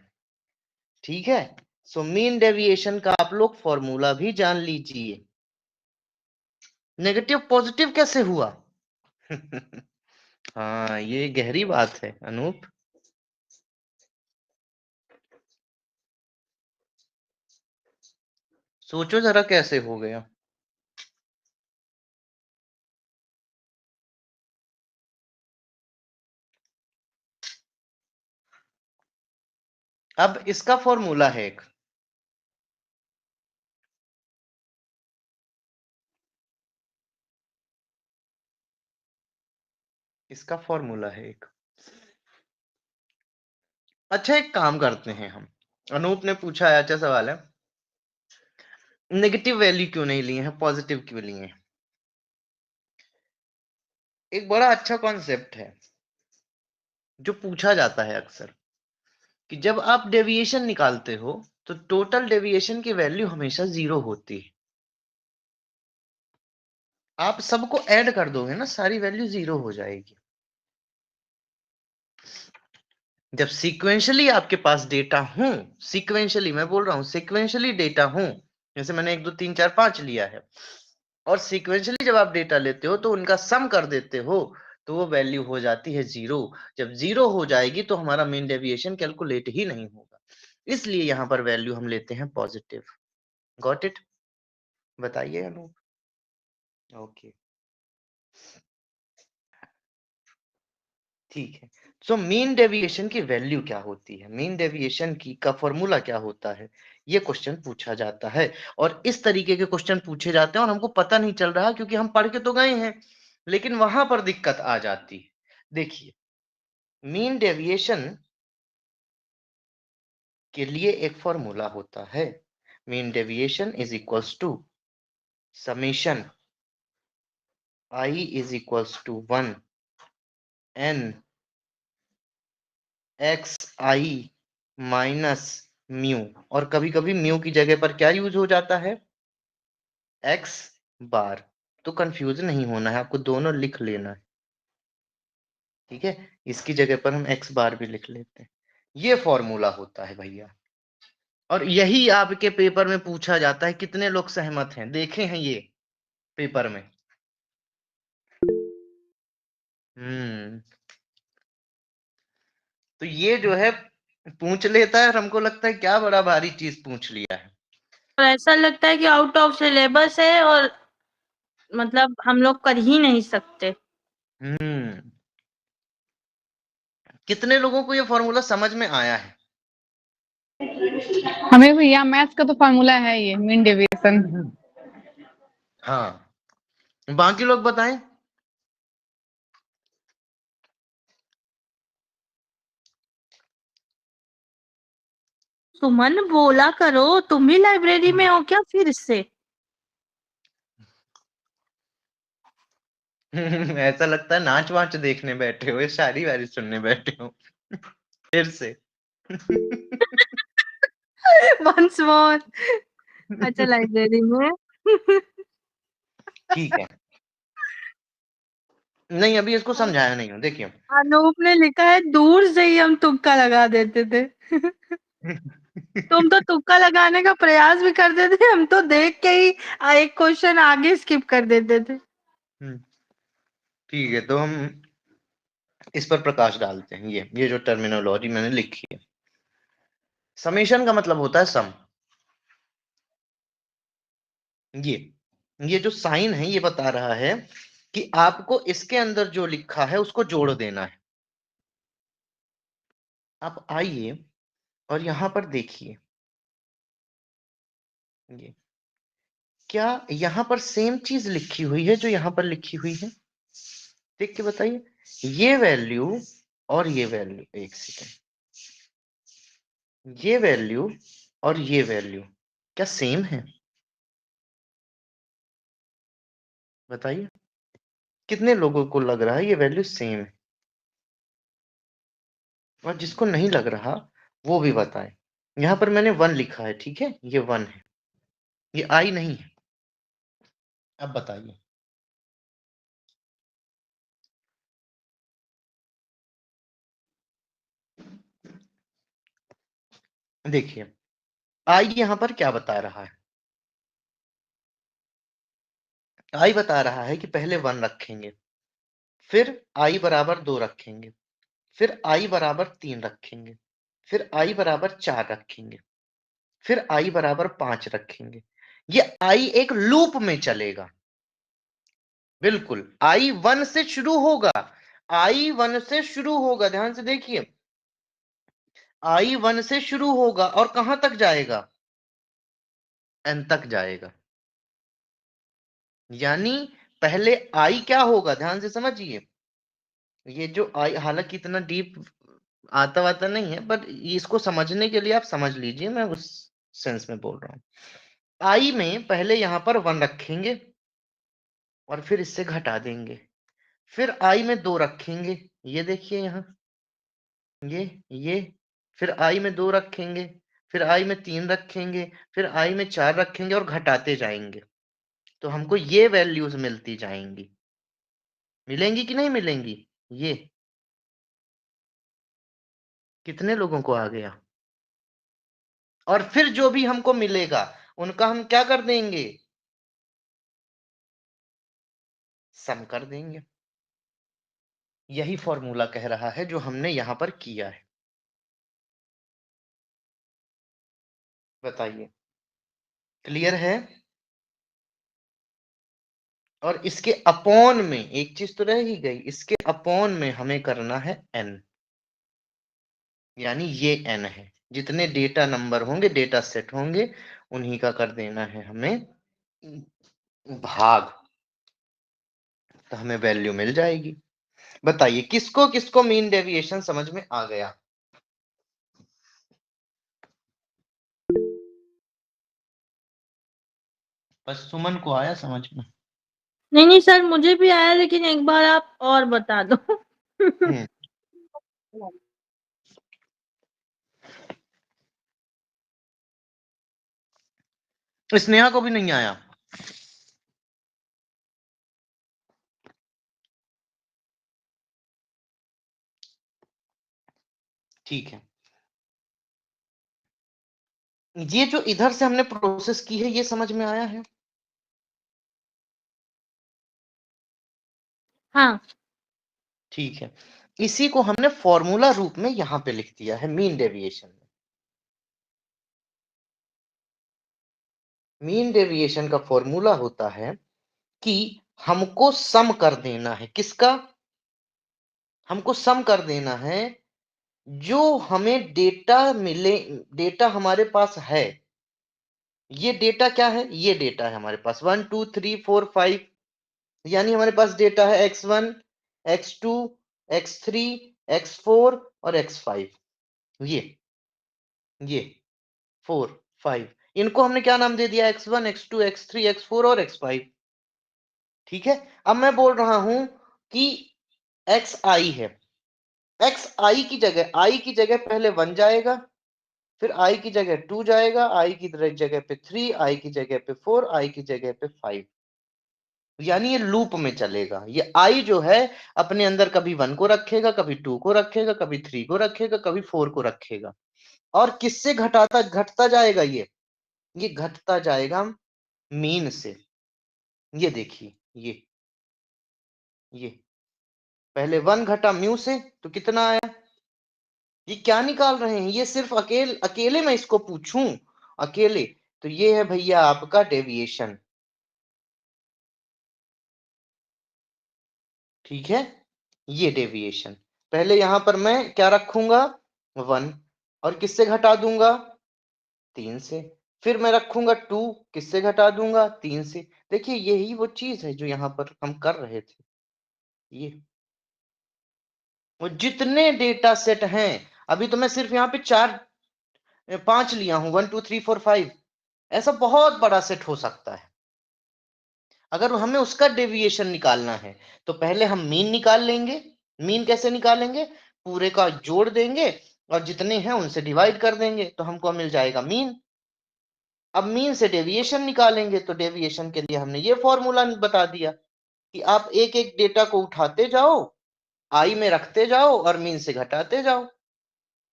ठीक है, सो मीन डेविएशन का आप लोग फॉर्मूला भी जान लीजिए। नेगेटिव पॉजिटिव कैसे हुआ? हाँ, ये गहरी बात है अनूप। सोचो जरा कैसे हो गया। अब इसका फॉर्मूला है एक, इसका फॉर्मूला है एक। अच्छा, एक काम करते हैं हम। अनूप ने पूछा है, अच्छा सवाल है, नेगेटिव वैल्यू क्यों नहीं लिए हैं, पॉजिटिव क्यों लिए हैं? एक बड़ा अच्छा कॉन्सेप्ट है जो पूछा जाता है अक्सर, कि जब आप डेविएशन निकालते हो तो टोटल डेविएशन की वैल्यू हमेशा 0 होती है। आप सबको ऐड कर दोगे ना, सारी वैल्यू 0 हो जाएगी। जब सीक्वेंशियली आपके पास डेटा हो, सीक्वेंशियली मैं बोल रहा हूं, सीक्वेंशियली डेटा हो, जैसे मैंने 1 2 3 4 5 लिया है, और सीक्वेंशियली जब आप डेटा लेते हो तो उनका सम कर देते हो, तो वो वैल्यू हो जाती है 0। जब 0 हो जाएगी तो हमारा मीन डेविएशन कैलकुलेट ही नहीं होगा, इसलिए यहां पर वैल्यू हम लेते हैं पॉजिटिव। Got it? बताइए अनूप। ओके, ठीक है। सो मीन डेविएशन की वैल्यू क्या होती है, मीन डेविएशन की का फॉर्मूला क्या होता है, ये क्वेश्चन पूछा जाता है। और इस तरीके के क्वेश्चन पूछे जाते हैं और हमको पता नहीं चल रहा, क्योंकि हम पढ़ के तो गए हैं, लेकिन वहां पर दिक्कत आ जाती है। देखिए, मीन डेविएशन के लिए एक फॉर्मूला होता है। Mean deviation is equals to summation i is equals to 1 n xi minus mu, और कभी-कभी म्यू की जगह पर क्या यूज़ हो जाता है? एक्स बार। तो कन्फ्यूज़ नहीं होना है, आपको दोनों लिख लेना है। ठीक है? इसकी जगह पर हम एक्स बार भी लिख लेते हैं। ये फ़ॉर्मूला होता है भैया, और यही आपके पेपर में पूछा जाता है। कितने लोग सहमत हैं? देखे हैं ये पेपर में? हुँ। तो ये जो है पूछ लेता है और हमको लगता है क्या बड़ा भारी चीज़ पूछ लिया है। और ऐसा लगता है कि आउट ऑफ सिलेबस है और मतलब हम लोग कर ही नहीं सकते। हुँ। कितने लोगों को ये फ़ॉर्मूला समझ में आया है? हमें भैया मैथ्स का तो फॉर्मूला है ये मीन डेविएशन। हाँ, बाकी लोग बताएँ? सुमन बोला करो, तुम भी लाइब्रेरी में हो क्या फिर से? ऐसा लगता है नाच-वाच देखने बैठे हो, ये शायरी-वायरी सुनने बैठे हो। फिर से। Once more. अच्छा लाइब्रेरी में। ठीक है। नहीं, अभी इसको समझाया नहीं हूँ, देखिए। अनूप ने लिखा है दूर से ही हम तुक्का लगा देते थे। तुम तो तुक्का लगाने का प्रयास भी करते थे, हम तो देख के ही एक क्वेश्चन आगे स्किप कर देते थे। ठीक है, तो हम इस पर प्रकाश डालते हैं। ये जो टर्मिनोलॉजी मैंने लिखी है। समेशन का मतलब होता है सम। ये जो साइन है ये बता रहा है कि आपको इसके अंदर जो लिखा है उसको जोड़ देना है। आप आइए और यहां पर देखिए, ये क्या यहां पर सेम चीज लिखी हुई है जो यहां पर लिखी हुई है? देख के बताइए, ये वैल्यू और ये वैल्यू, एक सेकेंड, ये वैल्यू और ये वैल्यू क्या सेम है? बताइए, कितने लोगों को लग रहा है ये वैल्यू सेम है? और जिसको नहीं लग रहा वो भी बताए। यहां पर मैंने 1 लिखा है, ठीक है, ये 1 है, ये आई नहीं है। अब बताइए। देखिए, आई यहां पर क्या बता रहा है? आई बता रहा है कि पहले 1 रखेंगे, फिर आई बराबर 2 रखेंगे, फिर आई बराबर 3 रखेंगे, फिर आई बराबर 4 रखेंगे, फिर आई बराबर 5 रखेंगे। ये आई एक लूप में चलेगा। बिल्कुल, आई 1 से शुरू होगा, आई 1 से शुरू होगा, ध्यान से देखिए। आई 1 से शुरू होगा और कहां तक जाएगा? एन तक जाएगा। यानी पहले आई क्या होगा, ध्यान से समझिए। ये जो आई, हालांकि इतना डीप आता वाता नहीं है, बट इसको समझने के लिए आप समझ लीजिए, मैं उस सेंस में बोल रहा हूं। आई में पहले यहां पर 1 रखेंगे और फिर इससे घटा देंगे, फिर आई में 2 रखेंगे, ये देखिए यहां, ये फिर आई में 2 रखेंगे, फिर आई में 3 रखेंगे, फिर आई में 4 रखेंगे और घटाते जाएंगे। तो हमको ये वैल्यूज मिलती जाएंगी। मिलेंगी कि नहीं मिलेंगी? ये कितने लोगों को आ गया? और फिर जो भी हमको मिलेगा उनका हम क्या कर देंगे? सम कर देंगे। यही फॉर्मूला कह रहा है जो हमने यहां पर किया है। बताइए, क्लियर है? और इसके अपॉन में एक चीज तो रह ही गई, इसके अपॉन में हमें करना है n, यानी ये n है। जितने डेटा नंबर होंगे, डेटा सेट होंगे, उन्हीं का कर देना है हमें भाग, तो हमें वैल्यू मिल जाएगी। बताइए, किसको किसको मीन डेविएशन समझ में आ गया? बस सुमन को आया समझ में? नहीं सर, मुझे भी आया, लेकिन एक बार आप और बता दो। हम्म स्नेहा को भी नहीं आया। ठीक है, ये जो इधर से हमने प्रोसेस की है ये समझ में आया है? हाँ। ठीक है, इसी को हमने फॉर्मूला रूप में यहां पे लिख दिया है मीन डेविएशन में। मीन डेविएशन का फॉर्मूला होता है कि हमको सम कर देना है, किसका? हमको सम कर देना है जो हमें डेटा मिले, डेटा हमारे पास है। ये डेटा क्या है? ये डेटा है हमारे पास 1 2 3 4 5, यानी हमारे पास डेटा है x1 x2 x3 x4 और x5। ये 4 5, इनको हमने क्या नाम दे दिया? x1 x2 x3 x4 और x5। ठीक है, अब मैं बोल रहा हूं कि xi है, xi की जगह, i की जगह पहले 1 जाएगा, फिर i की जगह 2 जाएगा, i की जगह पे 3, i की जगह पे 4, i की जगह पे 5। यानी ये लूप में चलेगा। ये i जो है अपने अंदर कभी 1 को रखेगा, कभी 2 को रखेगा, कभी 3 को रखेगा, कभी 4 को रखेगा। और किससे घटता जाएगा? ये घटता जाएगा मीन से। ये देखिए, ये पहले 1 घटा म्यू से तो कितना आया? ये क्या निकाल रहे हैं? ये सिर्फ अकेले मैं इसको पूछूं, अकेले, तो ये है भैया आपका डेविएशन। ठीक है, ये डेविएशन। पहले यहां पर मैं क्या रखूंगा? 1, और किससे घटा दूंगा? 3 से। फिर मैं रखूंगा 2, किससे घटा दूंगा? 3 से। देखिए यही वो चीज है जो यहाँ पर हम कर रहे थे। ये वो जितने डेटा सेट हैं, अभी तो मैं सिर्फ यहाँ पे 5 लिया हूं, 1 2 3 4 5, ऐसा बहुत बड़ा सेट हो सकता है। अगर हमें उसका डेविएशन निकालना है तो पहले हम मीन निकाल लेंगे। मीन कैसे निकालेंगे? पूरे का जोड़ देंगे और जितने हैं उनसे डिवाइड कर देंगे तो हमको मिल जाएगा मीन। अब मीन से डेविएशन निकालेंगे तो डेविएशन के लिए हमने ये फॉर्मूला बता दिया कि आप एक एक डेटा को उठाते जाओ, आई में रखते जाओ और मीन से घटाते जाओ।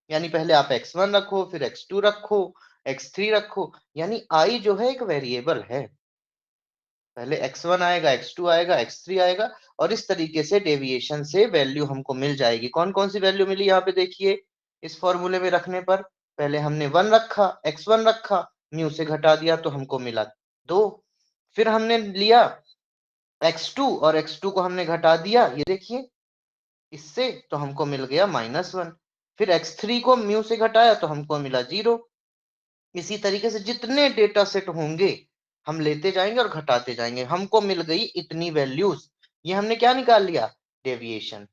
यानी पहले आप x1 रखो, फिर x2 रखो, x3 रखो, यानी आई जो है एक वेरिएबल है। पहले x1 आएगा, x2 आएगा, x3 आएगा, और इस तरीके से डेविएशन से वैल्यू हमको मिल जाएगी। कौन कौन सी वैल्यू मिली यहाँ पे देखिए, इस फॉर्मूले में रखने पर पहले हमने 1 रखा, x1 रखा, म्यू से घटा दिया तो हमको मिला 2। फिर हमने लिया x2 और x2 को हमने घटा दिया, ये देखिए इससे, तो हमको मिल गया -1। फिर x3 को म्यू से घटाया तो हमको मिला 0। इसी तरीके से जितने डेटा सेट होंगे हम लेते जाएंगे और घटाते जाएंगे। हमको मिल गई इतनी वैल्यूज, ये हमने क्या निकाल लिया? डेविएशन।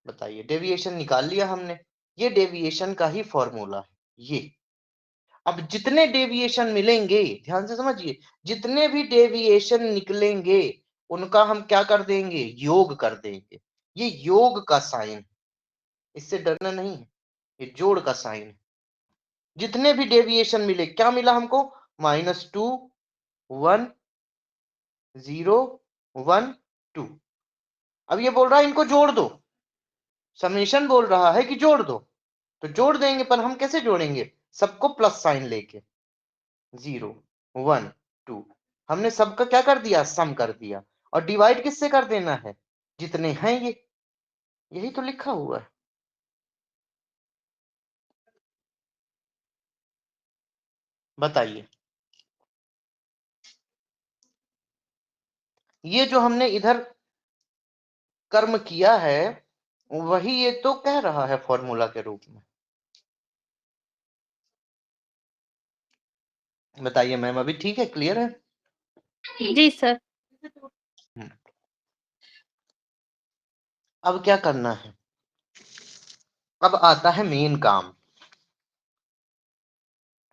बताइए, डेविएशन निकाल लिया हमने। ये डेविएशन का ही फॉर्मूला है ये। अब जितने डेविएशन मिलेंगे, ध्यान से समझिए, जितने भी डेविएशन निकलेंगे उनका हम क्या कर देंगे? योग कर देंगे। ये योग का साइन, इससे डरना नहीं है, ये जोड़ का साइन है। जितने भी डेविएशन मिले, क्या मिला हमको? -2 1 0 1 2। अब ये बोल रहा है इनको जोड़ दो, समेशन बोल रहा है कि जोड़ दो, तो जोड़ देंगे, पर हम कैसे जोड़ेंगे? सबको प्लस साइन लेके, 0 1 2, हमने सबका क्या कर दिया? सम कर दिया। और डिवाइड किससे कर देना है? जितने हैं ये, यही तो लिखा हुआ है। बताइए, ये जो हमने इधर कर्म किया है वही ये तो कह रहा है फॉर्मूला के रूप में। बताइए मैम, अभी ठीक है, क्लियर है? जी सर। हम्म। अब क्या करना है? अब आता है मेन काम।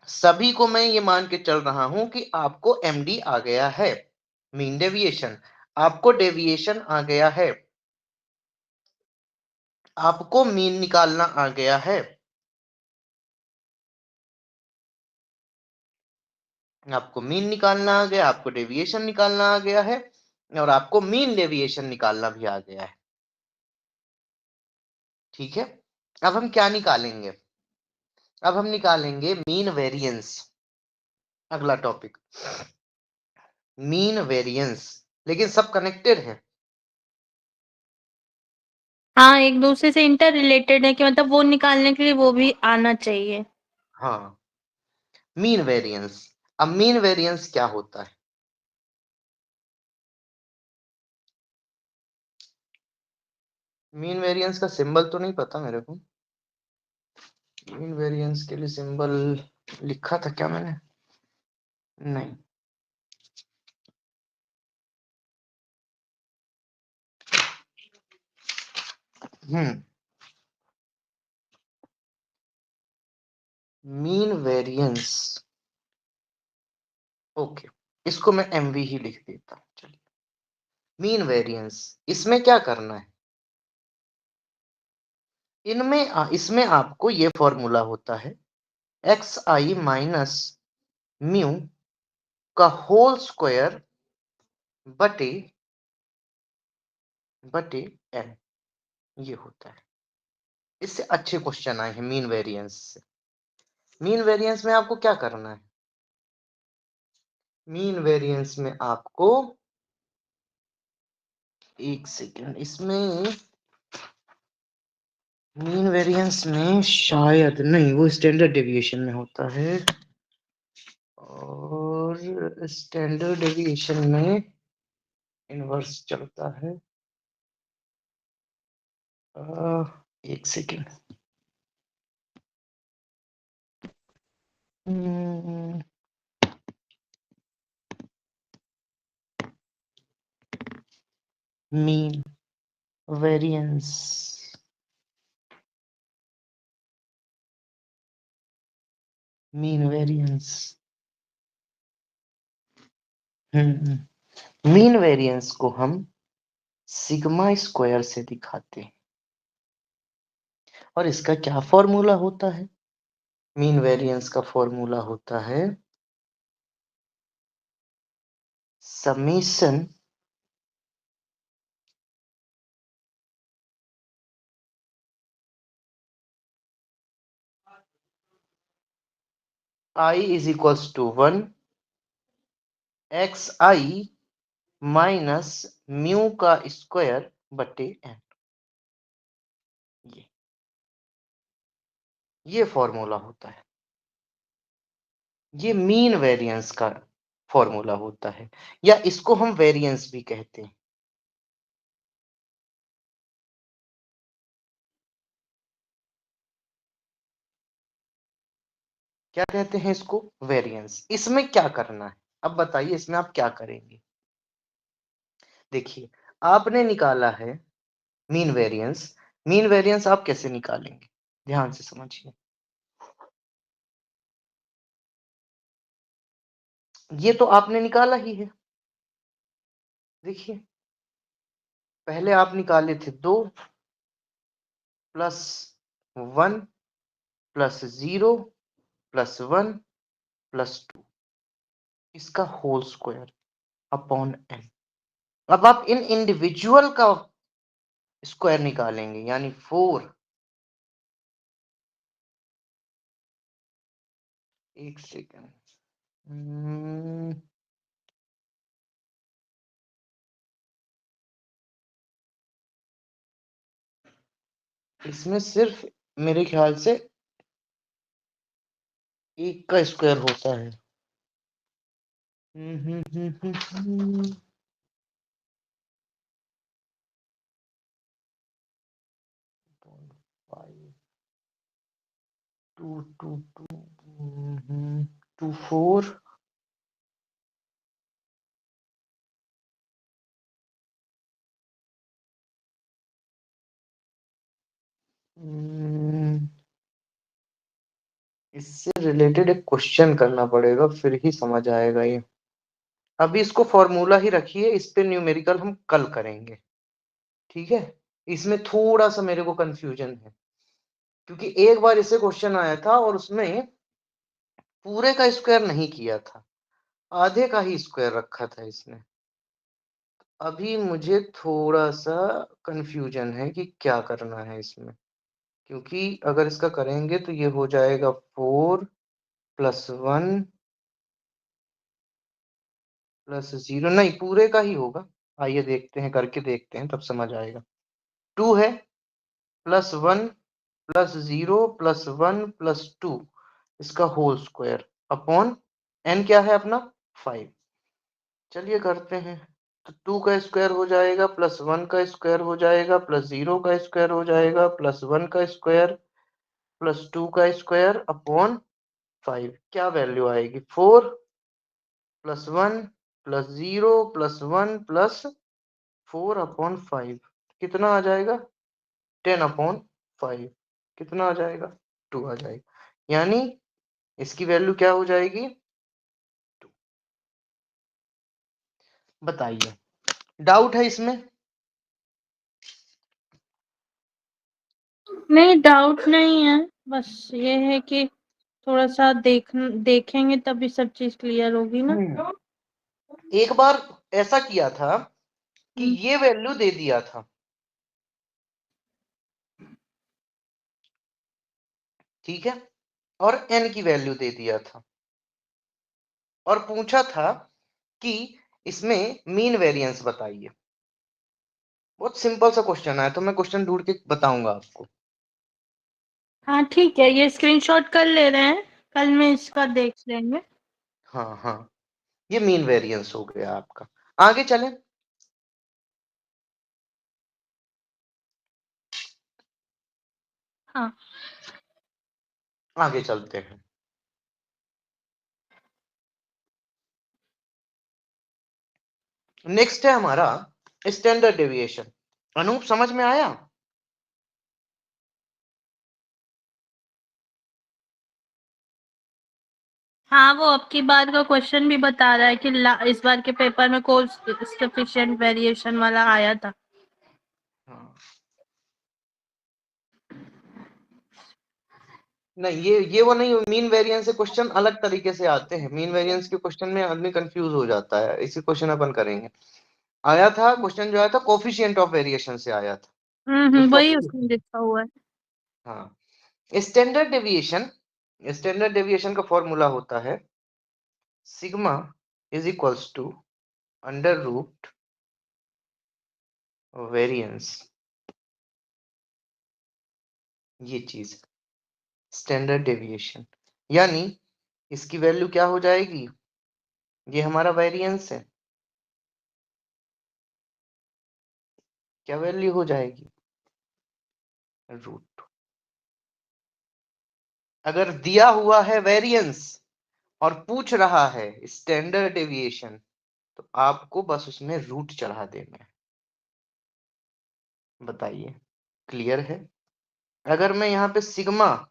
सभी को मैं ये मान के चल रहा हूं कि आपको एमडी आ गया है, मीन डेविएशन। आपको डेविएशन आ गया है, आपको मीन निकालना आ गया है। आपको मीन निकालना आ गया, आपको डेविएशन निकालना आ गया है, और आपको मीन डेविएशन निकालना भी आ गया है। ठीक है, अब हम क्या निकालेंगे? अब हम निकालेंगे मीन वेरिएंस। अगला टॉपिक मीन वेरिएंस, लेकिन सब कनेक्टेड है। हाँ, एक दूसरे से इंटर रिलेटेड है कि मतलब वो निकालने के लिए वो भी आना चाहिए। हाँ, मीन वेरिएंस। अब मीन वेरिएंस क्या होता है? मीन वेरिएंस का सिंबल तो नहीं पता मेरे को। मीन वेरिएंस के लिए सिंबल लिखा था क्या मैंने? नहीं। मीन वेरिएंस, ओके, इसको मैं एमवी ही लिख देता हूं। चलिए, मीन वेरिएंस, इसमें क्या करना है? इसमें आपको ये फॉर्मूला होता है एक्स आई माइनस म्यू का होल स्क्वायर बटे एन, ये होता है। इससे अच्छे क्वेश्चन आए हैं मीन वेरिएंस से। मीन वेरिएंस में आपको क्या करना है? मीन वेरिएंस में आपको, एक सेकेंड, इसमें मीन वेरिएंस में शायद नहीं, वो स्टैंडर्ड डेविएशन में होता है, और स्टैंडर्ड डेविएशन में इनवर्स चलता है। एक second, mean variance, mean variance, mean variance को हम सिग्मा स्क्वायर से दिखाते हैं। और इसका क्या फॉर्मूला होता है? मीन वेरिएंस का फॉर्मूला होता है summation i is equals to 1 x i minus mu का स्क्वायर बटे एन। ये फॉर्मूला होता है, ये मीन वेरिएंस का फॉर्मूला होता है, या इसको हम वेरिएंस भी कहते हैं। क्या कहते हैं इसको? वेरिएंस। इसमें क्या करना है अब बताइए, इसमें आप क्या करेंगे? देखिए, आपने निकाला है मीन वेरिएंस। मीन वेरिएंस आप कैसे निकालेंगे? ध्यान से समझिए, ये तो आपने निकाला ही है। देखिए, पहले आप निकाले थे 2 प्लस 1 प्लस 0 प्लस 1 प्लस 2, इसका होल स्क्वायर अपॉन एन। अब आप इन इंडिविजुअल का स्क्वायर निकालेंगे, यानी 4, एक सेकेंड, इसमें सिर्फ मेरे ख्याल से एक का स्क्वायर होता है। टू टू टू 4, इससे रिलेटेड एक क्वेश्चन करना पड़ेगा, फिर ही समझ आएगा ये। अभी इसको फॉर्मूला ही रखिए, इस पे न्यूमेरिकल हम कल करेंगे, ठीक है? इसमें थोड़ा सा मेरे को कंफ्यूजन है, क्योंकि एक बार इससे क्वेश्चन आया था और उसमें पूरे का स्क्वायर नहीं किया था, आधे का ही स्क्वायर रखा था इसने। अभी मुझे थोड़ा सा कंफ्यूजन है कि क्या करना है इसमें, क्योंकि अगर इसका करेंगे तो ये हो जाएगा 4 + 1 + 0, नहीं पूरे का ही होगा। आइए देखते हैं, करके देखते हैं, तब समझ आएगा। 2 है +1 + 0 + 1 + 2, इसका होल स्क्वायर अपॉन n क्या है अपना 5। चलिए करते हैं। तो 2 का स्क्वायर हो जाएगा +1 का स्क्वायर हो जाएगा +0 का स्क्वायर हो जाएगा +1 का स्क्वायर +2 का स्क्वायर अपॉन 5। क्या वैल्यू आएगी? 4 + 1 + 0 + 1 + 4 अपॉन 5। कितना आ जाएगा? 10 अपॉन 5। कितना आ जाएगा? 2 आ जाएगा। यानी इसकी वैल्यू क्या हो जाएगी? 2। बताइए, डाउट है इसमें? नहीं, डाउट नहीं है, बस ये है कि थोड़ा सा देखेंगे तभी सब चीज क्लियर होगी ना। एक बार ऐसा किया था कि ये वैल्यू दे दिया था, ठीक है, और n की वैल्यू दे दिया था, और पूछा था कि इसमें मीन वेरिएंस बताइए। बहुत सिंपल सा क्वेश्चन आया, तो मैं क्वेश्चन ढूंढ के बताऊंगा आपको। हाँ ठीक है, ये स्क्रीनशॉट कर ले रहे हैं, कल में इसका देख लेंगे। हाँ हाँ, ये मीन वेरिएंस हो गया आपका। आगे चलें। हाँ आगे चलते हैं। नेक्स्ट है हमारा स्टैंडर्ड डेविएशन। अनूप समझ में आया? हाँ, वो अब की बार का क्वेश्चन भी बता रहा है कि इस बार के पेपर में कोएफिशिएंट वेरिएशन वाला आया था। हाँ। नहीं, ये वो नहीं, मीन वेरिएंस से क्वेश्चन अलग तरीके से आते हैं। मीन वेरिएंस के क्वेश्चन में आदमी कंफ्यूज हो जाता है। इसी क्वेश्चन अपन करेंगे। आया था क्वेश्चन, जो आया था कोफिशिएंट ऑफ वेरिएशन से आया था। वही उसमें लिखा हुआ है। हाँ, स्टैंडर्ड डेविएशन, स्टैंडर्ड डेविएशन का फॉर्मूला होता है sigma is equals to under root variance. ये चीज स्टैंडर्ड डेविएशन, यानी इसकी वैल्यू क्या हो जाएगी? ये हमारा वेरिएंस है, क्या वैल्यू हो जाएगी? रूट। अगर दिया हुआ है वेरिएंस और पूछ रहा है स्टैंडर्ड डेविएशन, तो आपको बस उसमें रूट चढ़ा देना है। बताइए, क्लियर है? अगर मैं यहाँ पे sigma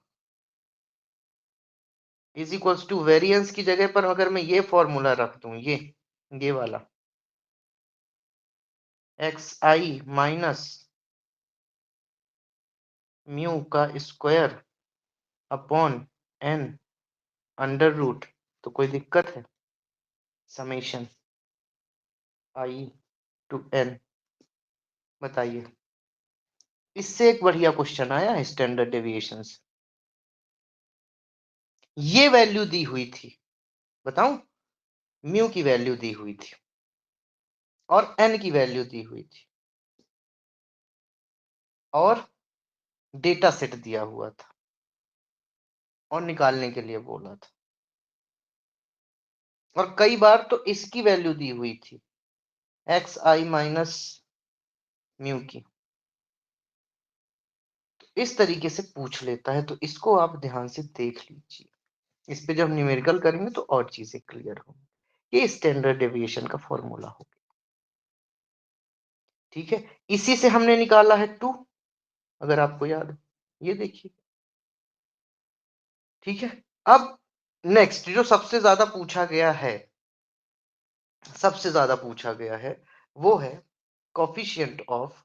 is equals to variance की जगह पर अगर मैं ये फॉर्मूला रख दूं, ये वाला xi माइनस म्यू का square upon n under root, तो कोई दिक्कत है? Summation i to n। बताइए, इससे एक बढ़िया क्वेश्चन आया है स्टैंडर्ड डेविएशन से। ये वैल्यू दी हुई थी, बताऊं, म्यू की वैल्यू दी हुई थी और n की वैल्यू दी हुई थी, और डेटा सेट दिया हुआ था और निकालने के लिए बोला था, और कई बार तो इसकी वैल्यू दी हुई थी xi माइनस म्यू की। तो इस तरीके से पूछ लेता है, तो इसको आप ध्यान से देख लीजिए। इस पे जब न्यूमेरिकल करेंगे तो और चीजें क्लियर होंगी। ये स्टैंडर्ड डेविएशन का फॉर्मूला हो गया, ठीक है। इसी से हमने निकाला है 2, अगर आपको याद है, ये देखिए, ठीक है। अब नेक्स्ट जो सबसे ज्यादा पूछा गया है, सबसे ज्यादा पूछा गया है, वो है कोफिशिएंट ऑफ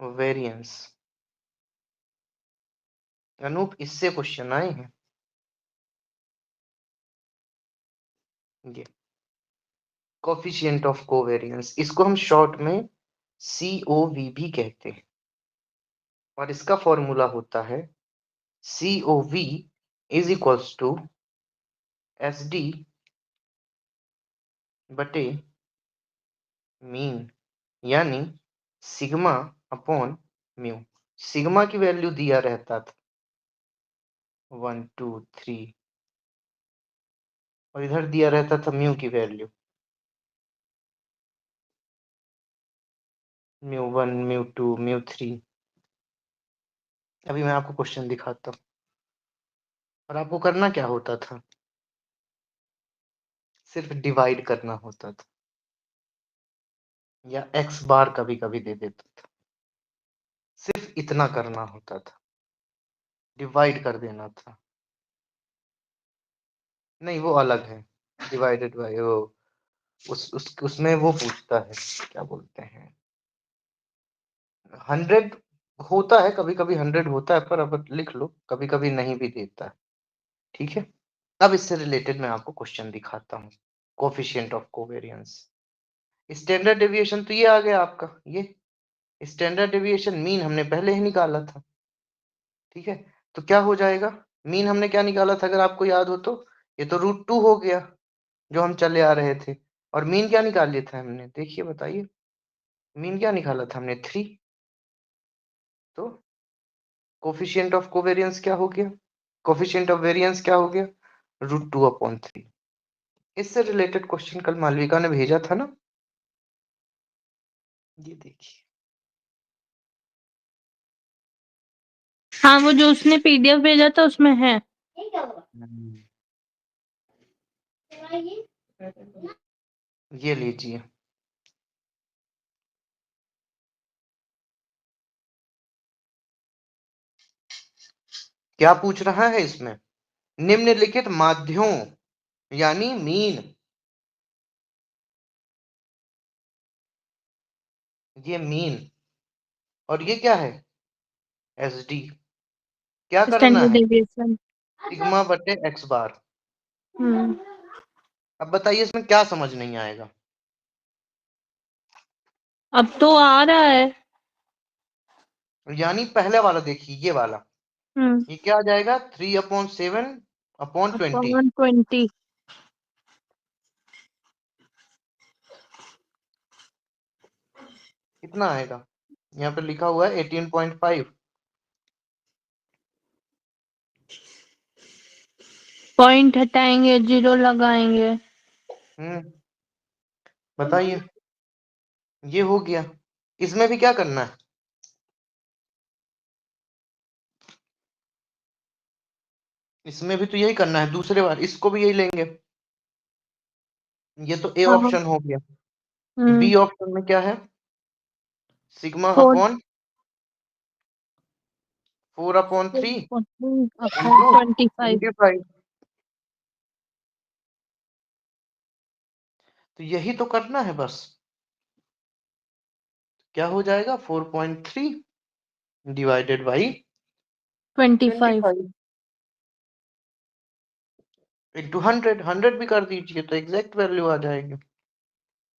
वेरिएंस। अनूप, इससे क्वेश्चन आए हैं ये कोफिशिएंट ऑफ कोवेरिएंस, इसको हम शॉर्ट में COV भी कहते हैं, और इसका फॉर्मूला होता है COV is equals to SD बटे मीन, यानी सिग्मा अपॉन म्यू। सिग्मा की वैल्यू दिया रहता था 1 2 3, और इधर दिया रहता था म्यू की वैल्यू μ1 μ2 μ3। अभी मैं आपको क्वेश्चन दिखाता हूँ, और आपको करना क्या होता था, सिर्फ डिवाइड करना होता था, या x बार कभी कभी दे देता था, सिर्फ इतना करना होता था, डिवाइड कर देना था। नहीं, वो अलग है, डिवाइडेड बाय वो उसमें वो पूछता है, क्या बोलते हैं, 100 होता है, कभी कभी 100 होता है, पर अब लिख लो, कभी कभी नहीं भी देता है। ठीक है, अब इससे रिलेटेड मैं आपको क्वेश्चन दिखाता हूँ, coefficient of covariance. Standard deviation तो ये आ गया आपका, ये स्टैंडर्ड डेविएशन मीन हमने पहले ही निकाला था। ठीक है, तो क्या हो जाएगा, मीन हमने क्या निकाला था, अगर आपको याद हो तो, ये तो √2 हो गया जो हम चले आ रहे थे, और मीन क्या निकाल लिया था हमने, देखिए बताइए, मीन क्या निकाला था हमने 3। तो कोफिशिएंट ऑफ कोवेरिएंस क्या हो गया, कोफिशिएंट ऑफ वेरिएंस क्या हो गया, √2/3। इससे रिलेटेड क्वेश्चन कल मालविका ने भेजा था ना, ये देखिए। हाँ, वो जो उसने PDF भेजा था उसमें है। ये लीजिए, क्या पूछ रहा है इसमें, निम्नलिखित माध्यों यानी मीन, ये मीन, और ये क्या है, SD, क्या करना स्टैंडर्ड है, डेविएशन। सिग्मा बटे x बार। हम्म। अब बताइए इसमें क्या समझ नहीं आएगा, अब तो आ रहा है। यानी पहले वाला देखिए, ये वाला, हम्म। ये क्या आ जाएगा, 3/7/20। 120। कितना आएगा, यहाँ पे लिखा हुआ है 18.5। पॉइंट हटाएंगे, 0 लगाएंगे। बताइए, ये हो गया, इसमें भी क्या करना है, इसमें भी तो यही करना है, दूसरे बार इसको भी यही लेंगे। ये तो A हाँ। ऑप्शन हो गया। हम्म। B ऑप्शन में क्या है, सिग्मा 4 अपॉन 4/3 इंटू 25। 25। तो यही तो करना है बस, क्या हो जाएगा, 4.3 डिवाइडेड बाई 25। 25 इंटू 100 भी कर दीजिए तो एग्जैक्ट वैल्यू आ जाएगी।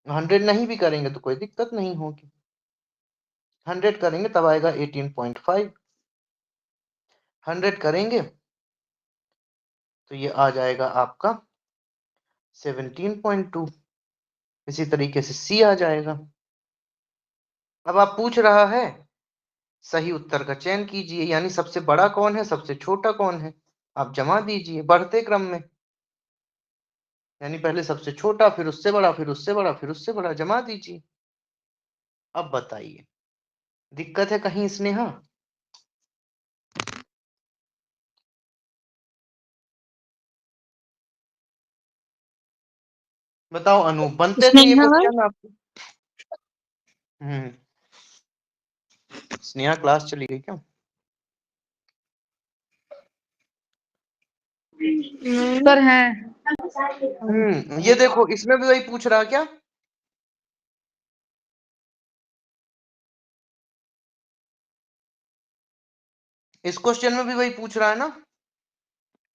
100 नहीं भी करेंगे तो कोई दिक्कत नहीं होगी, 100 करेंगे तब आएगा 18.5, 100 करेंगे तो ये आ जाएगा आपका 17.2। इसी तरीके से C आ जाएगा। अब आप पूछ रहा है सही उत्तर का चयन कीजिए, यानी सबसे बड़ा कौन है, सबसे छोटा कौन है, आप जमा दीजिए बढ़ते क्रम में, यानी पहले सबसे छोटा, फिर उससे बड़ा, फिर उससे बड़ा, फिर उससे बड़ा, जमा दीजिए। अब बताइए, दिक्कत है कहीं स्नेहा, बताओ अनूप, बनते थे ये स्नेहा। क्वेश्चन आपको। हम्म, स्नेहा क्लास चली गई क्या, सर है। ये देखो इसमें भी वही पूछ रहा क्या, इस क्वेश्चन में भी वही पूछ रहा है ना?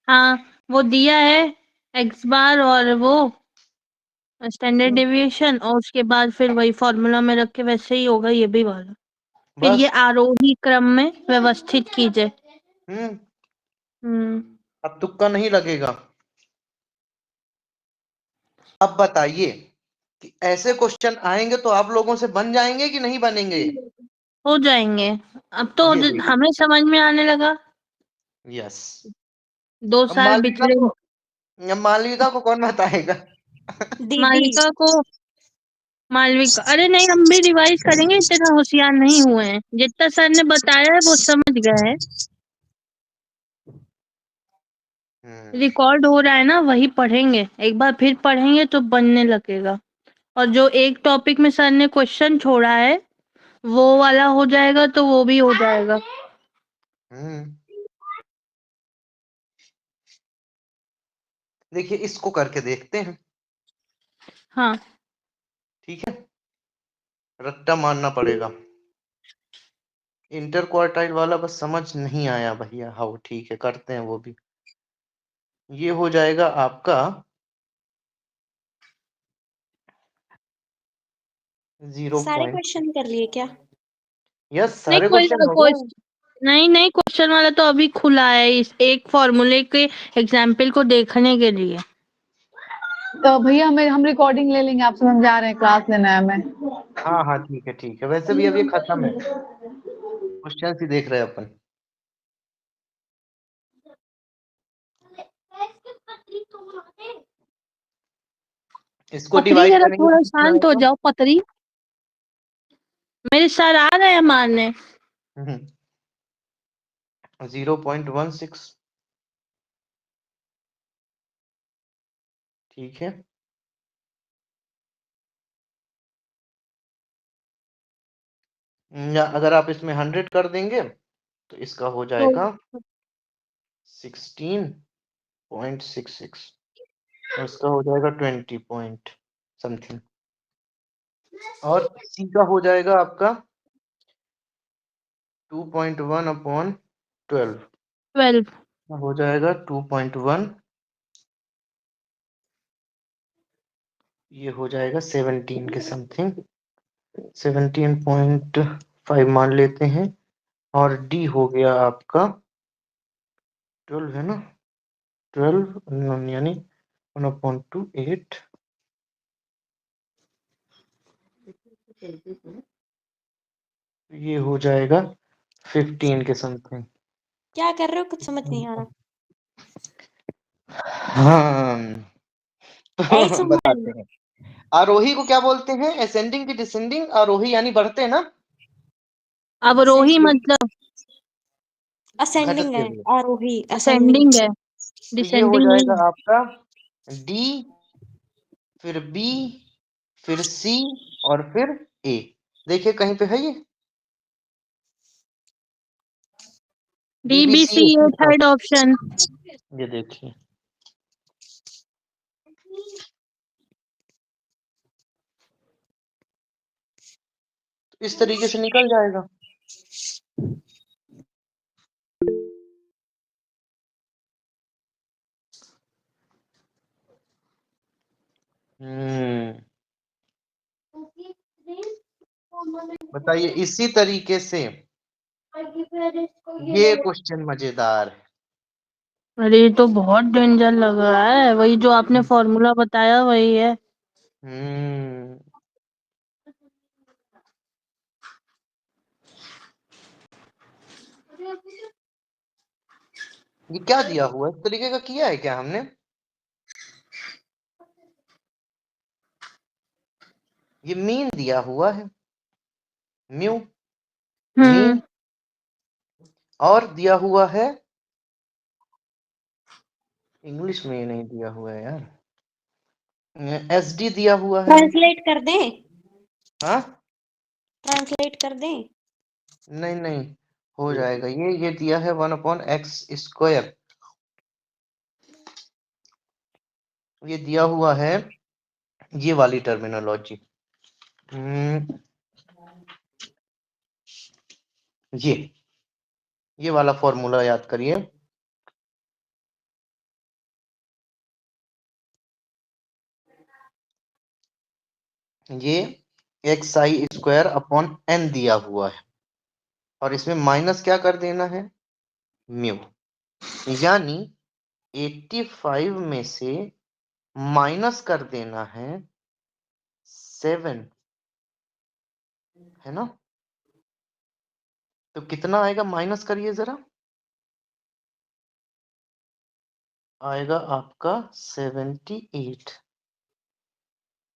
हाँ, वो दिया है एक्स बार और वो स्टैंडर्ड डेविएशन, और उसके बाद फिर वही फॉर्मूला में रख के वैसे ही होगा ये भी वाला। फिर बस। ये आरोही क्रम में व्यवस्थित कीजिए। हम्म अब तुक्का नहीं लगेगा। अब बताइए कि ऐसे क्वेश्चन आएंगे तो आप लोगों से बन जाएंगे कि नहीं बनेंगे? हो जाएंगे। अब तो ये देखिए। हमें समझ में आने लगा। यस। 2 अब साल मालविका बिछड़े। को अब मालविका को कौन बताएगा? दीदी मालविका को मालविका, अरे नहीं, हम भी रिवाइज करेंगे, इतना होशियार नहीं हुए हैं। जितना सर ने बताया है वो समझ गए हैं। रिकॉर्ड हो रहा है ना, वही पढ़ेंगे, एक बार फिर पढ़ेंगे तो बनने लगेगा। और जो एक टॉपिक में सर ने क्वेश्चन छोड़ा है वो वाला हो जाएगा तो वो भी हो जाएगा। देखिए इसको करके देखते हैं। हाँ, ठीक है, रट्टा मारना पड़ेगा। इंटर क्वार्टाइल वाला बस समझ नहीं आया भैया। हाँ ठीक है, करते हैं वो भी। ये हो जाएगा आपका 0 सारे पॉइंट। क्वेश्चन कर लिए क्या? यस, नहीं सारे कोई क्वेश्चन हो गए। नहीं, क्वेश्चन वाला तो अभी खुला है, इस एक फॉर्मूले के एग्जाम्पल को देखने के लिए। तो भैया हम रिकॉर्डिंग ले लेंगे, आप समझा रहे हैं, क्लास लेना है हमें। हाँ हाँ ठीक है ठीक है। वैसे भी अब ये खत्म है, क्वेश्चन ही देख रहे हैं अपन। इसको पतरी डिवाइड जरा करेंगे थोड़ा तो कितना शांत हो आएगा? जाओ पतरी। मेरे सर आ रहे हैं मारने। 0.16। ठीक है। या अगर आप इसमें 100 कर देंगे तो इसका हो तो जाएगा 16.66 और इसका हो जाएगा 20 पॉइंट समथिंग। और सी का हो जाएगा आपका 2.1/12 12। हो जाएगा 2.1। ये हो जाएगा 17 के समथिंग, 17.5 मान लेते हैं। और डी हो गया आपका 12 है ना, 12 यानी 1/2 8। ये हो जाएगा 15 के समथिंग। क्या कर रहे हो? कुछ समझ नहीं आ रहा। हाँ तो एक्स बताते हैं। आरोही को क्या बोलते हैं? असेंडिंग की डिसेंडिंग? आरोही यानी बढ़ते हैं ना, अवरोही मतलब असेंडिंग घटते है, हुए। आरोही असेंडिंग। असेंडिंग है, तो ये हो डिसेंडिंग नहीं। जाएगा आपका डी, फिर बी, फिर सी और फिर ए। देखिए कहीं पे है ये डी बी सी DBC ए है सी थर्ड ऑप्शन। ये देखिए। तो इस तरीके से निकल जाएगा। हम्म बताइए, इसी तरीके से ये क्वेश्चन मजेदार है। अरे ये तो बहुत डेंजर लग रहा है, वही जो आपने फॉर्मूला बताया वही है। हम्म ये क्या दिया हुआ है? इस तरीके का किया है क्या हमने? ये मीन दिया हुआ है, म्यू मीन। हम्म। और दिया हुआ है, इंग्लिश में ये नहीं दिया हुआ है यार, एस डी दिया हुआ है। ट्रांसलेट कर दें? हाँ ट्रांसलेट कर दें? नहीं नहीं, हो जाएगा। ये दिया है 1/x²। ये दिया हुआ है ये वाली टर्मिनोलॉजी। ये ये वाला फॉर्मूला याद करिए। ये xi² अपॉन n दिया हुआ है और इसमें माइनस क्या कर देना है, म्यू। यानी 85 में से माइनस कर देना है 7, है ना। तो कितना आएगा, माइनस करिए जरा, आएगा आपका 78।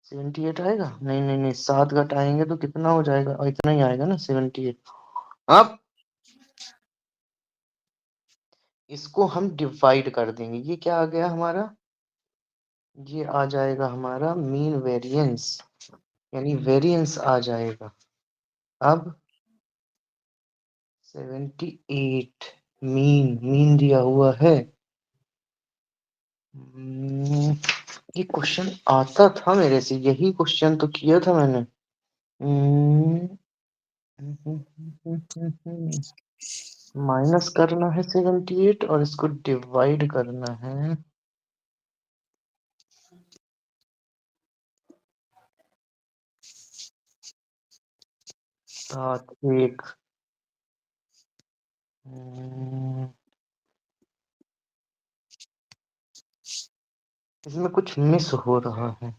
78 आएगा, नहीं नहीं नहीं, 7 घटाएंगे तो कितना हो जाएगा, और इतना ही आएगा ना 78। अब इसको हम डिवाइड कर देंगे, ये क्या आ गया हमारा, ये आ जाएगा हमारा मीन वेरिएंस, यानी वेरिएंस आ जाएगा। अब 78 मीन दिया हुआ है। ये क्वेश्चन आता था मेरे से, यही क्वेश्चन तो किया था मैंने। माइनस करना है 78 और इसको डिवाइड करना है 7 इसमें कुछ मिस हो रहा है।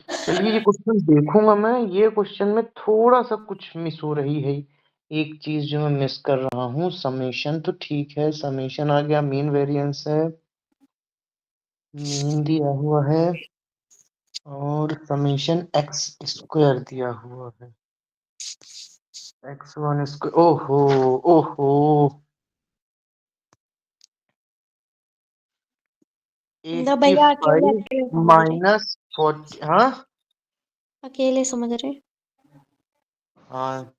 चलिए ये क्वेश्चन देखूंगा मैं, ये क्वेश्चन में थोड़ा सा कुछ मिस हो रही है, एक चीज जो मैं मिस कर रहा हूँ। समेशन तो ठीक है, समेशन आ गया, मीन वेरिएंस है, मीन दिया हुआ है और समेशन x² दिया हुआ है, x1²। ओहो ओहो, तो भैया अकेले 85 अकेले समझ रहे, माइनस 40, हाँ अकेले समझ रहे। हाँ,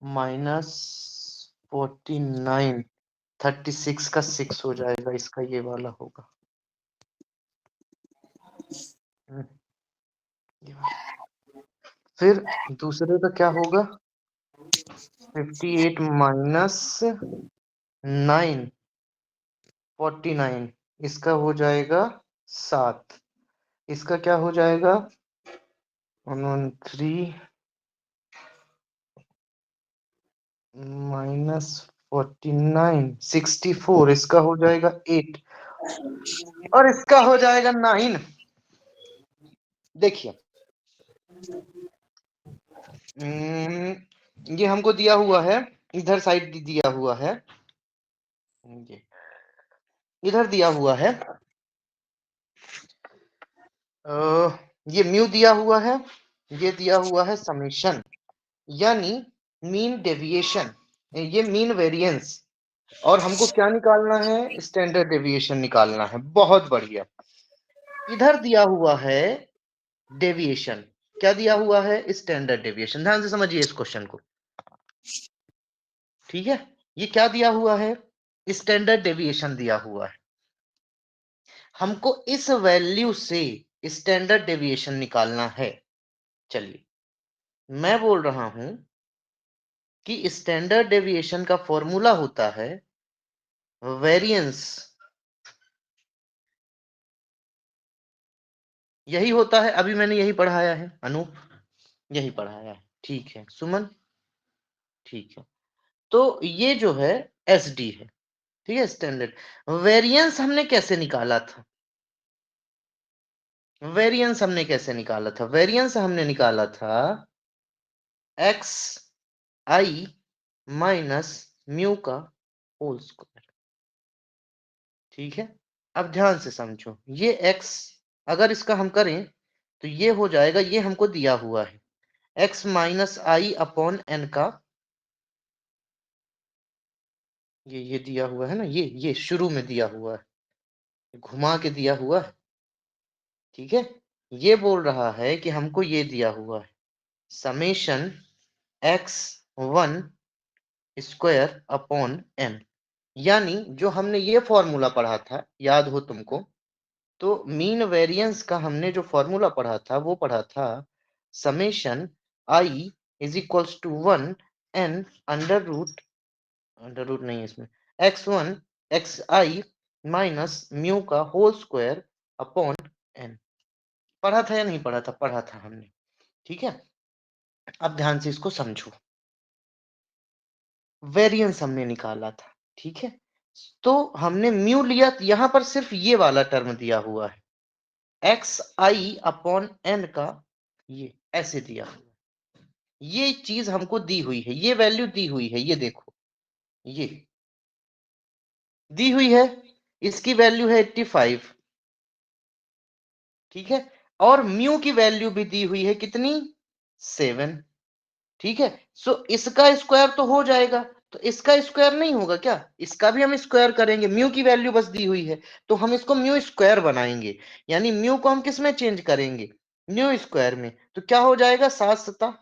माइनस 49, 36 का 6 हो जाएगा, इसका ये वाला होगा। ये वाला। फिर दूसरे का क्या होगा, 58 माइनस 9, 49, इसका हो जाएगा 7, इसका क्या हो जाएगा 113 माइनस 49, 64, इसका हो जाएगा 8 और इसका हो जाएगा 9। देखिए ये हमको दिया हुआ है, इधर साइड दिया हुआ है, ये इधर दिया हुआ है, ये म्यू दिया हुआ है, ये दिया हुआ है समेशन, यानी मीन डेविएशन, ये मीन वेरिएंस, और हमको क्या निकालना है, स्टैंडर्ड डेविएशन निकालना है। बहुत बढ़िया। इधर दिया हुआ है डेविएशन, क्या दिया हुआ है, स्टैंडर्ड डेविएशन। ध्यान से समझिए इस क्वेश्चन को, ठीक है। ये क्या दिया हुआ है, स्टैंडर्ड डेविएशन दिया हुआ है, हमको इस वैल्यू से स्टैंडर्ड डेविएशन निकालना है। चलिए मैं बोल रहा हूं कि स्टैंडर्ड डेविएशन का फॉर्मूला होता है वेरिएंस, यही होता है, अभी मैंने यही पढ़ाया है अनूप, यही पढ़ाया है, ठीक है सुमन, ठीक है। तो ये जो है एसडी है, ठीक है, स्टैंडर्ड। वेरिएंस हमने कैसे निकाला था, वेरिएंस हमने कैसे निकाला था, वेरिएंस हमने निकाला था एक्स आई माइनस म्यू का होल स्क्वायर, ठीक है। अब ध्यान से समझो, ये x अगर इसका हम करें तो ये हो जाएगा, ये हमको दिया हुआ है x माइनस आई अपॉन एन का, ये दिया हुआ है ना, ये शुरू में दिया हुआ है, घुमा के दिया हुआ है, ठीक है। ये बोल रहा है कि हमको ये दिया हुआ है summation x1 square upon n। यानी जो हमने ये फॉर्मूला पढ़ा था, याद हो तुमको, तो मीन वेरिएंस का हमने जो फॉर्मूला पढ़ा था वो पढ़ा था summation i is equals to 1 n under root नहीं है इसमें, x1 xi माइनस म्यू का होल स्क्वायर अपॉन n। पढ़ा था या नहीं पढ़ा था? पढ़ा था हमने। ठीक है, अब ध्यान से इसको समझो। वेरिएंस हमने निकाला था, ठीक है, तो हमने म्यू लिया, यहां पर सिर्फ ये वाला टर्म दिया हुआ है, एक्स आई अपॉन एन का ये ऐसे दिया हुआ है। ये चीज हमको दी हुई है, ये वैल्यू दी हुई है, ये देखो, ये दी हुई है, इसकी वैल्यू है 85, ठीक है, और म्यू की वैल्यू भी दी हुई है कितनी, 7, ठीक है। सो इसका स्क्वायर तो हो जाएगा, तो इसका स्क्वायर नहीं होगा क्या? इसका भी हम स्क्वायर करेंगे, म्यू की वैल्यू बस दी हुई है, तो हम इसको म्यू स्क्वायर बनाएंगे, यानी म्यू को हम किस में चेंज करेंगे, म्यू स्क्वायर में। तो क्या हो जाएगा, 7 7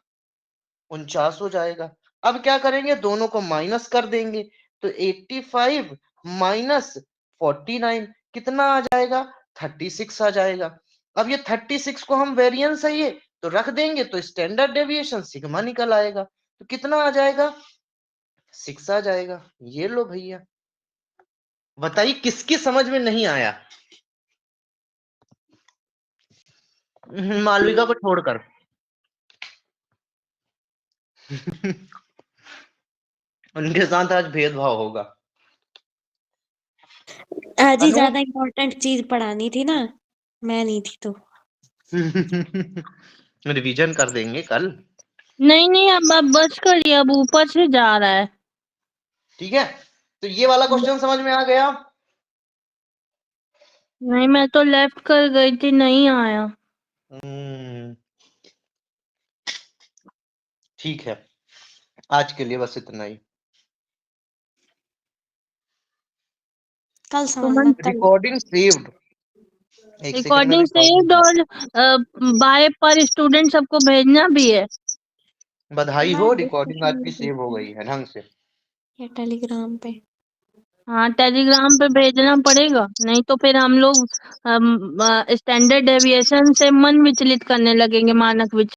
49 हो जाएगा। अब क्या करेंगे, दोनों को माइनस कर देंगे, तो 85 माइनस 49 कितना आ जाएगा, 36 आ जाएगा। अब ये 36 को हम वेरिएंस है ये तो रख देंगे, तो स्टैंडर्ड डेविएशन सिग्मा निकल आएगा, तो कितना आ जाएगा, 6 आ जाएगा। ये लो भैया, बताइए किसकी समझ में नहीं आया? मालविका को छोड़कर। उनके साथ आज भेदभाव होगा। आज ही अनु ज्यादा इम्पोर्टेंट चीज पढ़ानी थी ना, मैं नहीं थी तो। रिवीजन कर देंगे कल, नहीं अब बस करिए, अब ऊपर से जा रहा है। ठीक है। तो ये वाला क्वेश्चन समझ में आ गया? नहीं, मैं तो लेफ्ट कर गई थी, नहीं आया। ठीक है, आज के लिए बस इतना ही। कल समझना, कल। रिकॉर्डिंग सेव्ड, एक सेकंड में रिकॉर्डिंग सेव्ड और बाय पर स्टूडेंट सबको भेजना भी है। बधाई मैं हो, रिकॉर्डिंग डिस्कशन आपकी में सेव हो देखती हूँ गई है ढंग से। या टेलीग्राम पे। हाँ, टेलीग्राम पे भेजना पड़ेगा, नहीं तो फिर हम लोग स्टैंडर्ड डेविएशन से मन विचलित करने लगेंगे, मानक विचलित।